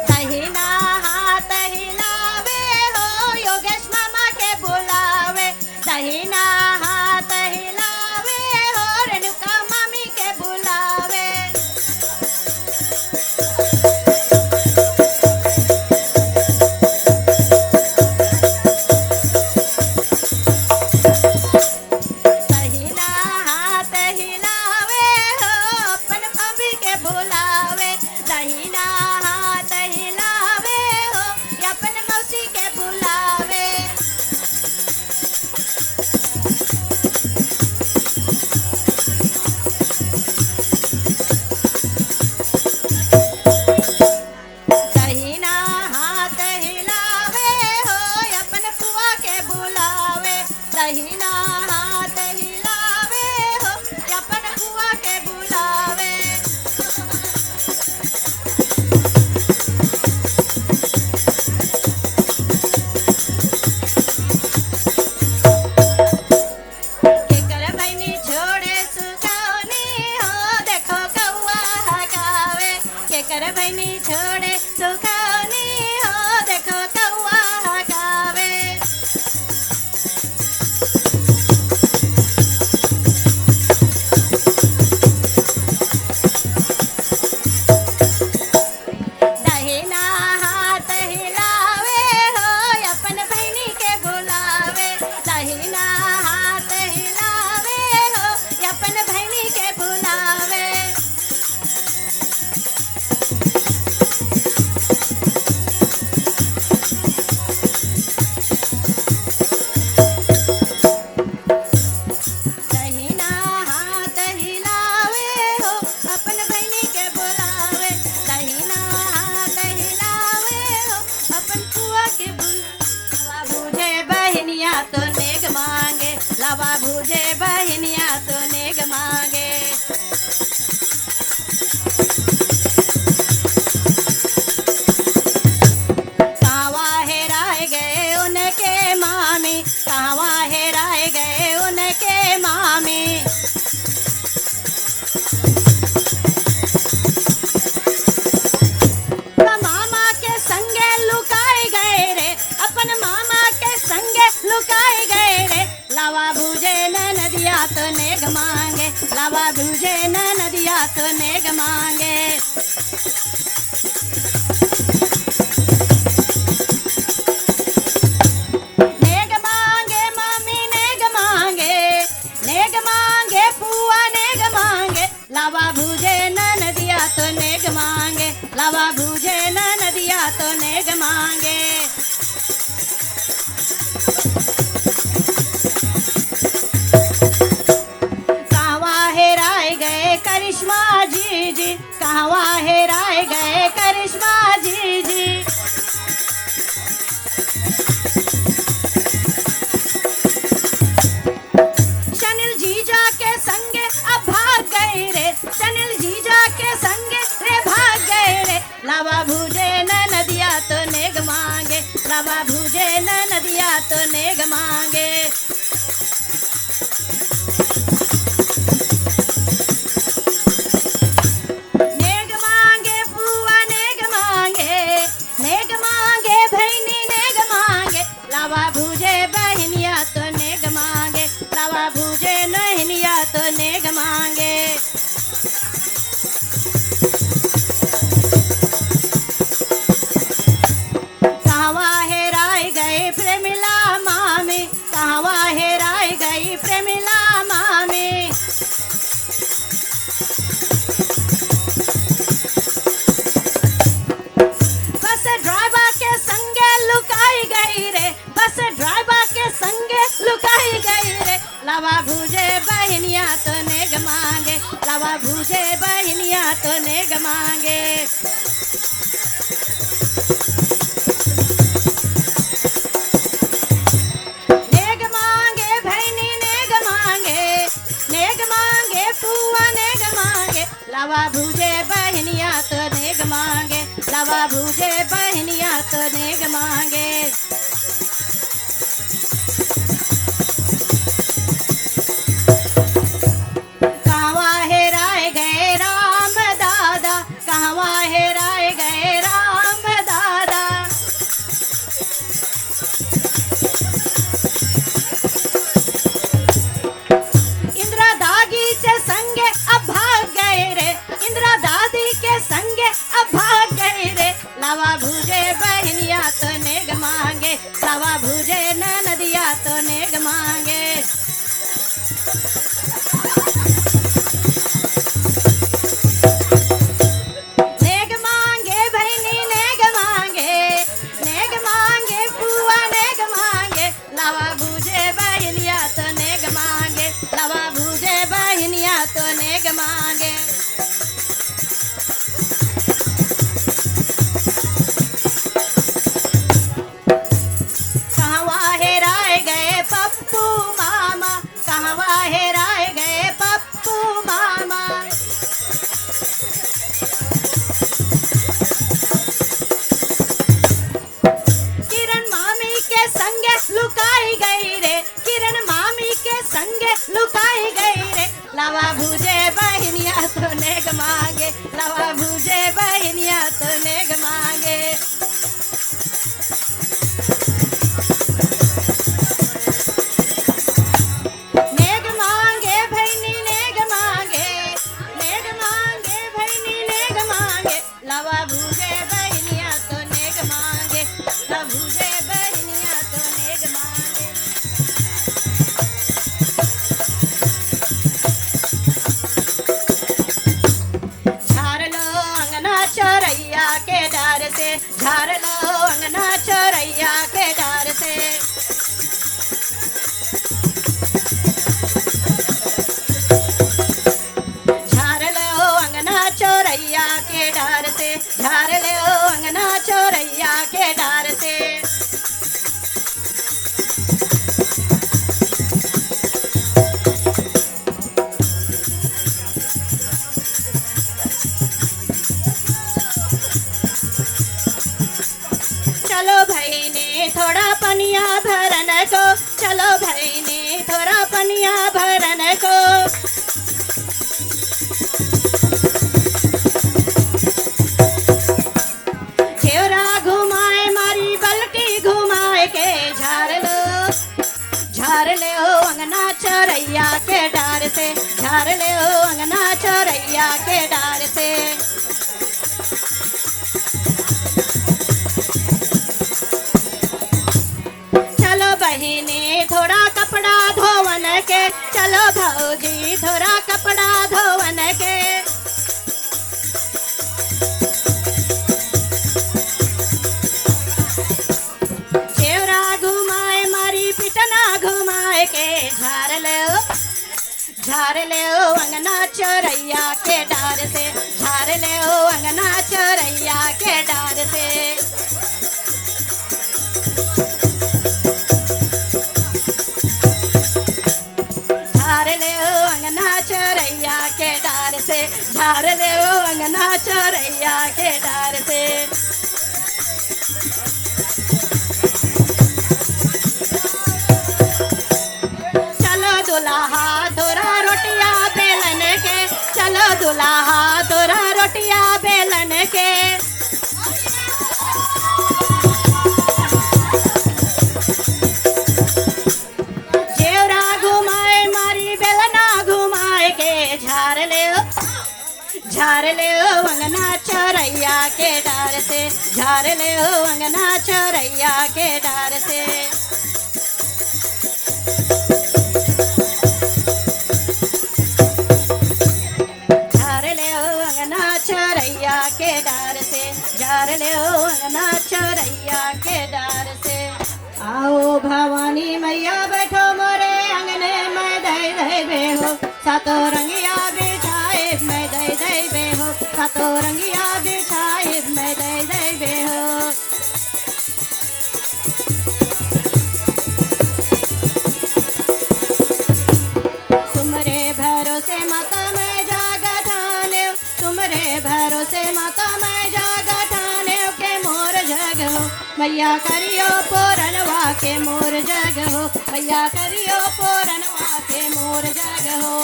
दहिना हाथ हिलावे हो योगेश मामा के बुलावे दहिना हाथ हिलावे हो रेणुका मामी के बुलावे दहिना हाथ हिलावे हो अपन भाभी के बुलावे दहिना हाथ हिलावे हो अपन मौसी के बुलावे दहिना हाथ हिलावे हो अपन फुआ के बुलावे दहिना हाथ हिलावे हो अपन फुआ के बुलावे केकर बहिनी छोड़े सुगावनी हो देखो कौआ हगावे केकर बहिनी छोड़े सुगावनी हो देखो कौआ हगावे दहिना हाथ हिलावे हो अपन बहिनी के बुलावे दहिना हाथ हिलावे हो अपन बहिनी के बुलावे दहिना हाथ हिलावे हो अपन बहिनी के बुलावे दहिना हाथ हिलावे हो अपन फुआ के बुलावा बुझे बहनिया तो नेग मांगे लावा बुझे बहनिया तो नेग मांगे कावा हेराए गए उनके मामी कावा हेराए गए उनके मामी मामा के संगे लुकाए गए रे अपन मामा के संगे लुकाए गए रे लावा भूजे न नदिया तो नेग मांगे लावा भूजे न नदिया तो नेग मांगे नेग मांगे मामी नेग मांगे फुआ नेग मांगे लावा भूजे न नदिया तो नेग मांगे लावा भूजे न नदिया तो नेग मांगे कहवा हेराए गए करिश्मा जी जी कहवा हेराए गए करिश्मा जी जी शनिल जीजा के संगे अब भाग गए रे शनिल जीजा के संगे रे भाग गए रे लावा भूजे न नदिया तो नेग मांगे लावा भूजे न नदिया तो नेग मांगे लावा भूजे बहनिया तो नेग मांगे, लावा भूजे बहनिया तो नेग मांगे। नेग मांगे भैनी नेग मांगे, नेग मांगे पुआ नेग मांगे, लावा भूजे बहनिया तो नेग मांगे, लावा भूजे बहनिया तो नेग मांगे। कहवा हेराए गए राम दादा, कहवा हेराए गए राम दादा। इंदिरा दादी से संगे अब भाग गए रे, इंदिरा दादी के संगे अब भाग गए रे, लावा भूजे बहनिया तो नेग मांगे, लावा भूजे नदिया तो नेग मांगे। नेग मांगे भैनी नेग मांगे, नेग मांगे पुआ नेग मांगे, लावा भूजे बहनिया तो नेग मांगे, लावा भूजे बहनिया तो नेग मांगे। कहवा हेराए गए पप्पू मामा, कहवा हेराए गए पप्पू मामा। किरण मामी के संगे लुकाई गई रे, किरण मामी के संगे लुकाई गई रे, लावा भूजे बहनिया तो नेग मांगे, लावा भूजे बहनिया तो नेग मांगे। नेग मांगे भैनी नेग मांगे, नेग मांगे भैनी नेग मांगे, लावा भूजे बहनिया तो नेग मांगे, लावा भूजे बहनिया तो नेग मांगे। झार लो अंगना चोरैया के डर से, झार लो अंगना चोरैया के डर से। झार लो अंगना चोरैया के डर से, झार लो अंगना चोरैया के डर से। चलो भैनी थोड़ा पनिया भरन को, चलो भैनी थोड़ा पनिया भरन को। घेरा घुमाए मारी बल्टी घुमाए के, झार लो झार ले ओ अंगना चोरैया के डार से, झार ले ओ अंगना चोरैया के डार से। चलो बहिनी थोड़ा कपड़ा धोवन के, चलो भौजी थोड़ा कपड़ा धोवन के। चेवरा घुमाए मारी पिटना घुमाए के, झार ले ओ अंगना चोरैया के डार से, झार ले ओ अंगना चोरैया के डार से। झार ले ओ अंगना चोरैया के डार से, झार ले ओ अंगना चोरैया के डार से। चलो दुल्हा तोरा रोटिया बेलन के, चलो दुल्हा तोरा रोटिया बेलन के। जेवरा घुमाए मारी बेलना घुमाए के, झार ले ओ अंगना चोरैया के डार से, झार ले ओ अंगना चोरैया के डार से। झार ले ओ अंगना चोरैया के डार से, झार ले ओ अंगना चोरैया के डार से। आओ भवानी मैया बैठो मोरे अंगने में दही दई बेहो सातो रंगिया बिछाए मैं दई बेहो सातो रंगिया बिछाए मैं दई बेहो तुमरे भरोसे माता मैं जागा ठाने तुमरे भरोसे माता मैं जागा ठाने के मोर जग हो मैया करियो पूरनवा के मोर जग हो मैया करियो पूरनवा के मोर जग हो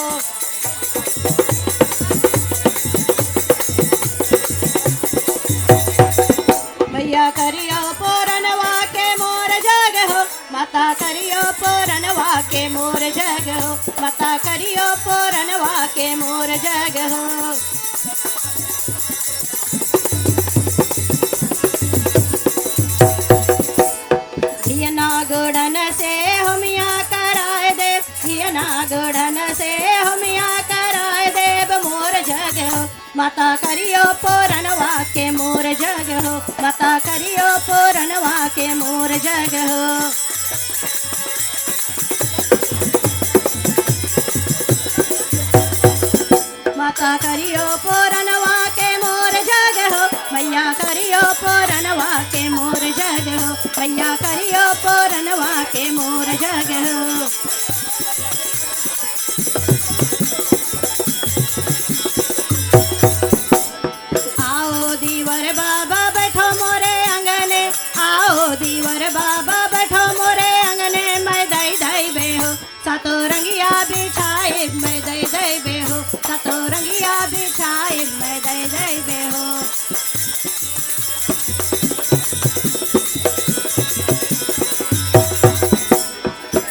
मैया करियो पूरनवा के मोर जग हो माता करियो पूरनवा के मोर जग हो माता करियो पूरनवा के मोर जग हो हियना गुड़न से हमिया कराए दे हियना गुड़न से हमिया कराए देव मोर जग हो माता करियो पूरनवा के मोर जग हो माता करियो पूरनवा के मोर जग हो माता करियो पूरनवा के मोर जग हो मैया करियो पूरनवा के मोर जग हो मैया करियो पूरनवा के मोर जग हो आओ दीवर बाबा बैठो मोरे अंगने आओ दीवर बाबा बैठो मोरे अंगने मैं दई बेहो सातो रंगिया बिछाए मैं दई बेहो सातो रंगिया बिछाए मैं दई बेहो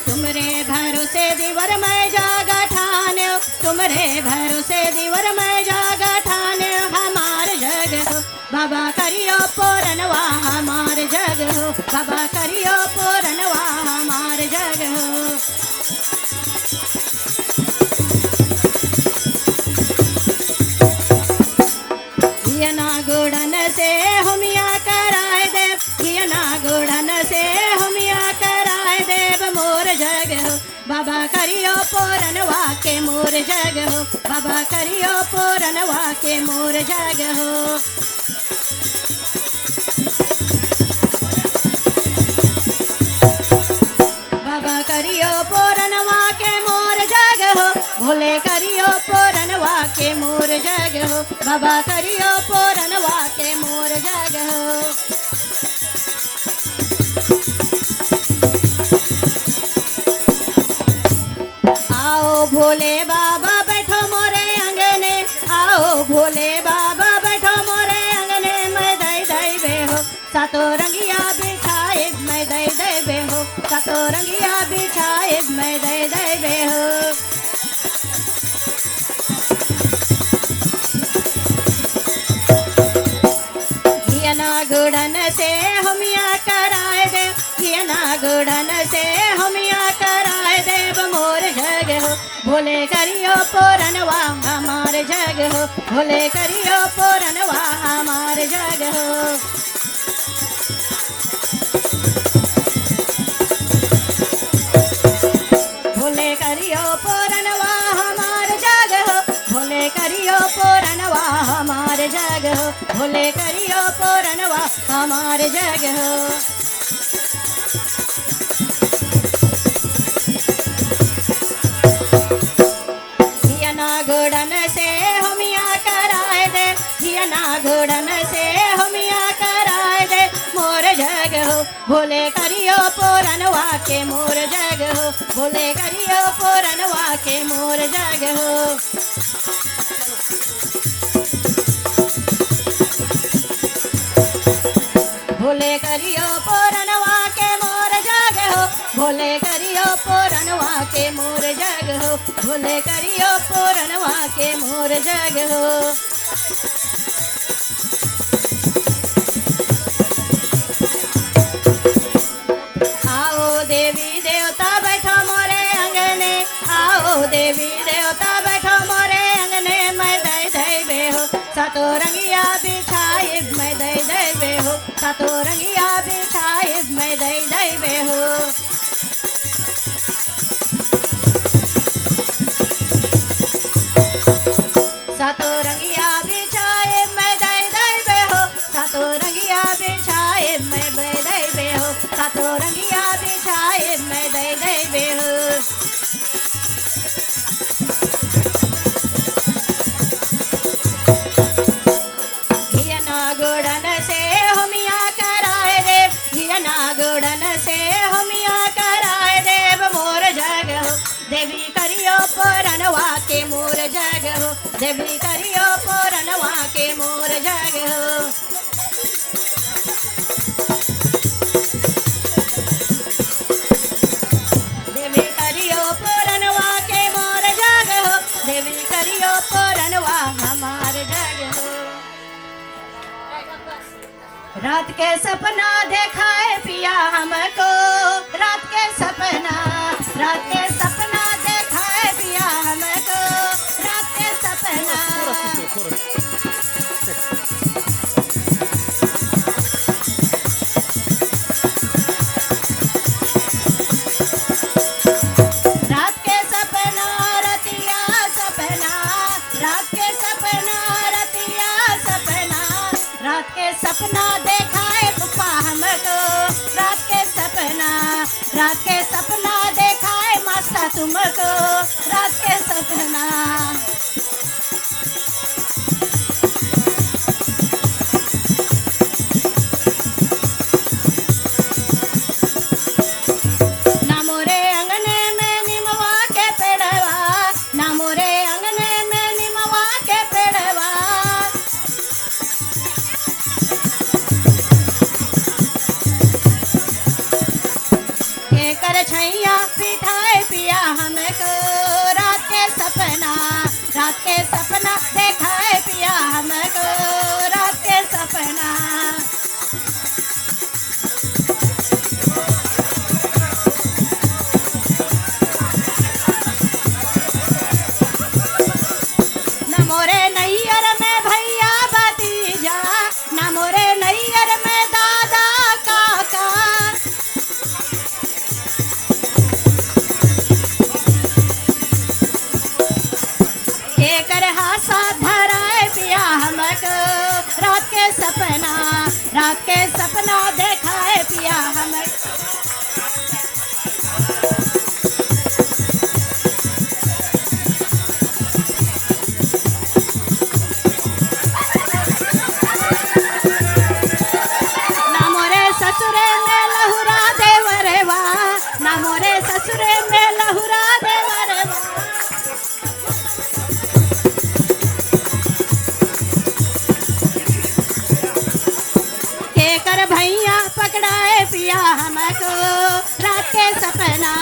तुमरे भरोसे दीवर मैं जागा ठाने तुमरे भरोसे दीवर मैं जागा ठाने हमार जग हो बाबा करियो पूरनवा हमार जग हो बाबा करियो पूरनवा हमार जग हो हियना गुड़न से हमिया कराए देव हियना गुड़न से हमिया कराए देव मोर जग हो बाबा करियो पूरनवा के मोर जग हो बाबा करियो पूरनवा के मोर जग हो बाबा करियो पूरनवा के मोर जग हो भोले करियो पूरनवा के मोर जग हो बाबा करियो पूरनवा के मोर जग हो आओ भोले बाबा बैठो मोरे अंगने आओ भोले बाबा बैठो मोरे अंगने मैं दई बेहो सातो रंगिया बिछाए मैं दई बेहो सातो रंगिया बिछाए मैं दई बेहो हियना गुड़न से हमिया कराए दे हियना गुड़न से हमिया कराए देव मोर जग हो भोले करियो पूरनवा हमार जग हो भोले करियो पूरनवा हमार जग हो भोले करियो पूरनवा हमार जग हो भोले करियो पूरनवा हमार जग हो भोले करियो पूरनवा हमार जग हो हियना गुड़न से हमिया कराए दे हियना गुड़न से हमिया कराए दे मोर जग हो भोले करियो पूरनवा के मोर जग हो भोले करियो पूरनवा के मोर जग हो भोले करियो पूरनवा के मोर जग हो भोले करियो पूरनवा के मोर जग हो भोले करियो पूरनवा के मोर जग हो आओ देवी देवता बैठो मोरे अंगने आओ देवी देवता बैठो मोरे अंगने मैं दई बेहो सातो रंगिया बिछाए मैं दई बेहो सातो रंगिया बिछाए मैं दई बेहो सातो रंगिया बिछाए मैं दई दई बेहो सातो रंगिया बिछाए मैं दई बेहो सातो रंगिया बिछाए मैं दई दई बेहो घियना गुड़न से हमिया कराए देव घियना गुड़न से हमिया कराए देव मोर जग हो देवी करियो पुरनवा के मोर जग हो देवी करियो पुरनवा के मोर जग हो देवी करियो पुरनवा के मोर जग हो देवी करियो पुरनवा हमार जग हो रात के सपना देखाए पिया हमको रात के सपना देखाए पिया हमको रात के सपना रात के सपना रतिया सपना रात के सपना रतिया सपना रात के सपना देखाए पप्पा हमको रात के सपना देखाए मास्टर तुमको रात के सपना ना मोरे अंगने में निमवा के पेड़वा ना मोरे अंगने में निमवा के पेड़वा के कर छैया बिठाए पिया हमको रात के सपना देखाए पिया हमको रात के सपना न मोरे नैयर में भैया भतीजा न मोरे नैयर में दादा काका के कर हासा धराए पिया हमको रात के सपना देखाए पिया हमको ना मोरे ससुरे में लहुरा देवरवा ना मोरे ससुरे में लहुरा देवरवा के कर भैया पकड़ाए पिया हमको रात के सपना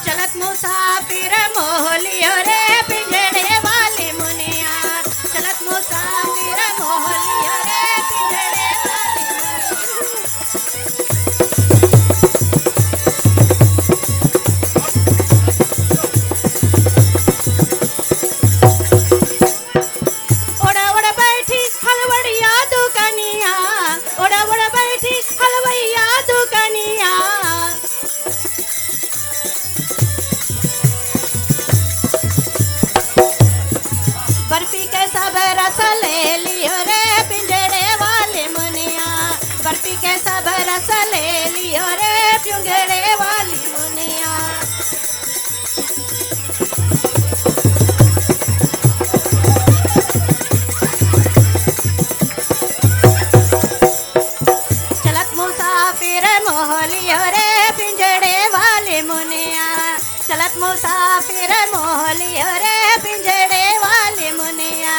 चलत मुसाफिर मोहलियो रे पिंजड़े वाली मुनिया चलत मुसाफिर मोहलियो रे पिंजड़े वाली मुनिया ओड़ा ओड़ा बैठी हलवड़िया दुकनिया ओड़ा ओड़ा बैठी हलवैया दुकनिया बर्फी के सब रस ले लियो रे पिंजड़े वाले मुनिया बर्फी के सब रस ले लियो रे पिंजड़े वाली मुनिया चलत मुसाफिर मोहलियो रे पिंजड़े वाले मुनिया चलत मुसाफिर मोहलियो रे पिंजड़े वाले मुनिया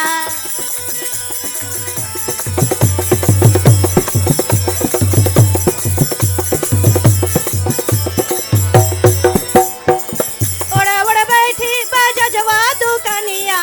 ओड़ा ओड़ा बैठी बाजवा दुकनिया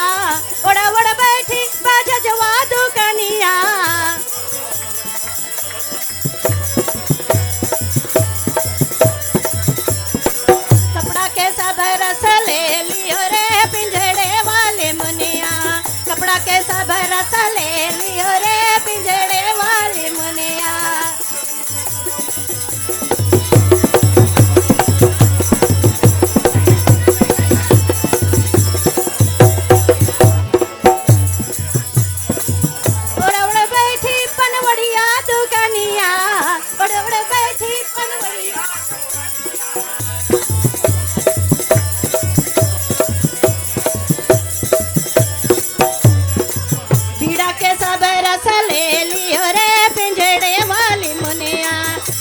ले लियो रे पिंजड़े वाली मुनिया,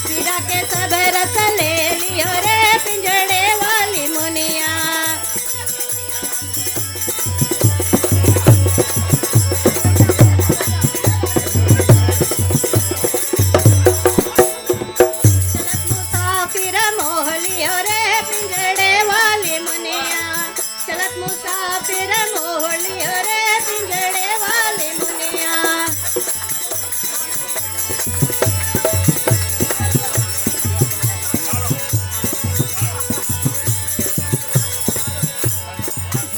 पीरा के सब रस ले लियो रे पिंजड़े वाली मुनिया। मुसाफिर मोह लियो रे पिंजड़े वाली मुनिया, चलत मुसाफिर मोह लियो रे पिंजड़े वाली मुनिया।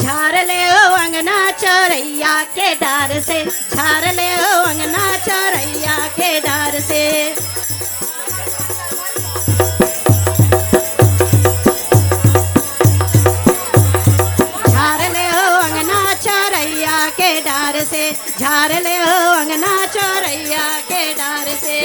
झार ले ओ अंगना चौरैया के डार से, झार ले ओ अंगना चौरैया के डार से। झार ले ओ अंगना चौरैया के डार से, झार ले ओ अंगना चौरैया के डार से।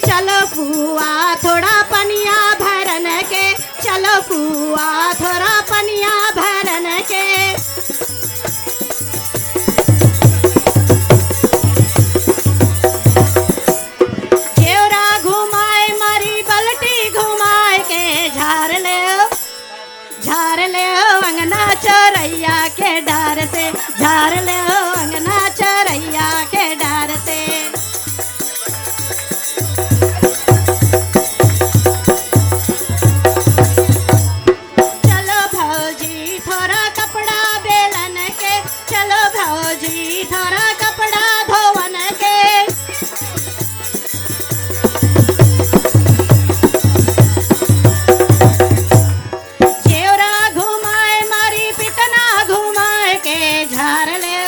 चलो फुआ थोड़ा पनिया भरन के, चलो फुआ थोड़ा पनिया भरन के। जेवरा घुमाए मारी बलटी घुमाए के, झार ले अंगना चौरैया के डार से, झार ले अंगना चौरैया के डार से। चलो भौजी थोड़ा कपड़ा बेलन के, चलो भौजी थोड़ा कपड़ा धोवन के। जेवरा घुमाए मारी पिटना घुमाए के, झार ले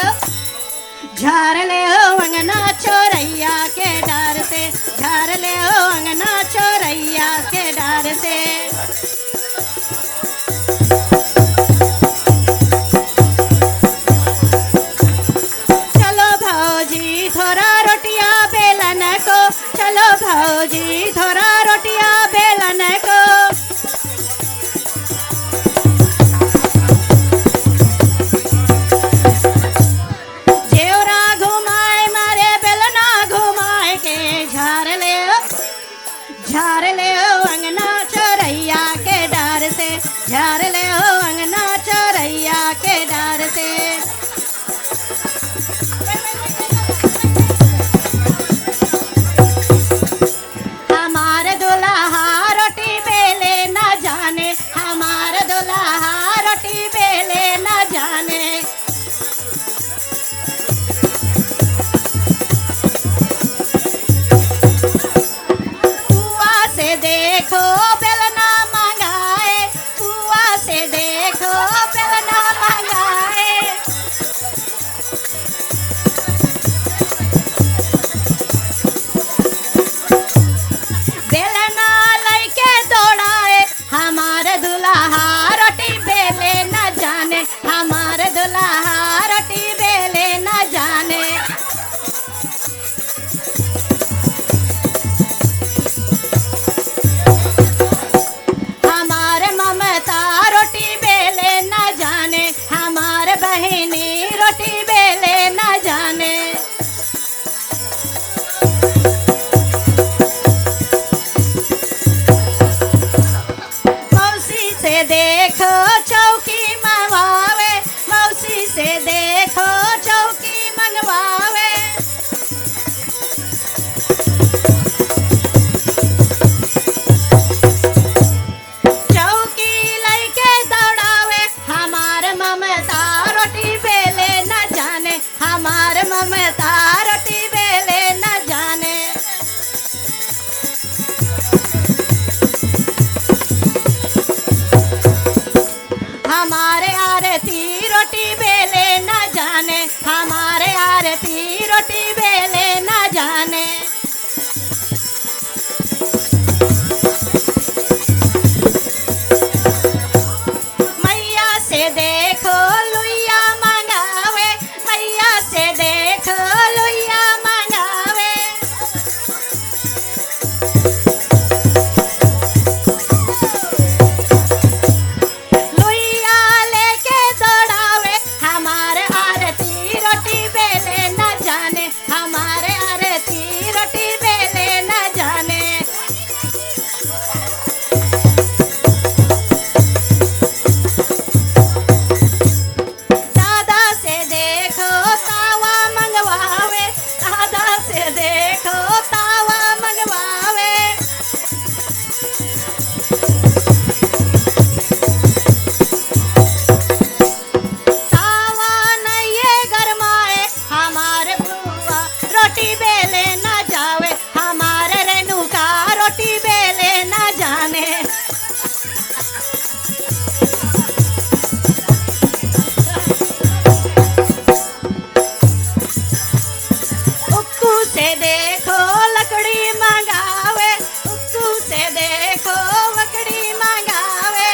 उक्कू से देखो लकड़ी मंगावे, उक्कू से देखो लकड़ी मंगावे।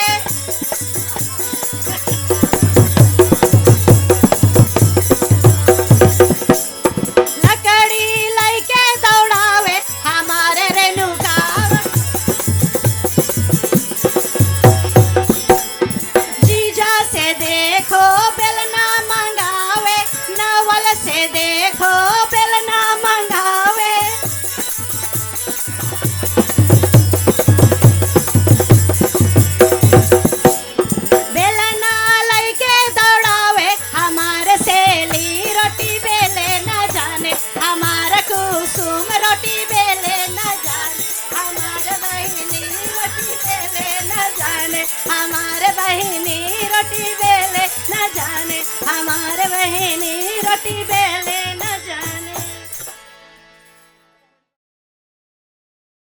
लकड़ी लइके दौड़ावे हमारे रेणुकावा। जीजा से देखो बेलना मंगावे, नवल से देखो बेलना मंगावे। बेलना लइके दौड़ावे हमारे सेली रोटी बेले न जाने, हमारा कुसुम रोटी बेले न जाने, हमारे बहिनी रोटी बेले न जाने, हमारे बहिनी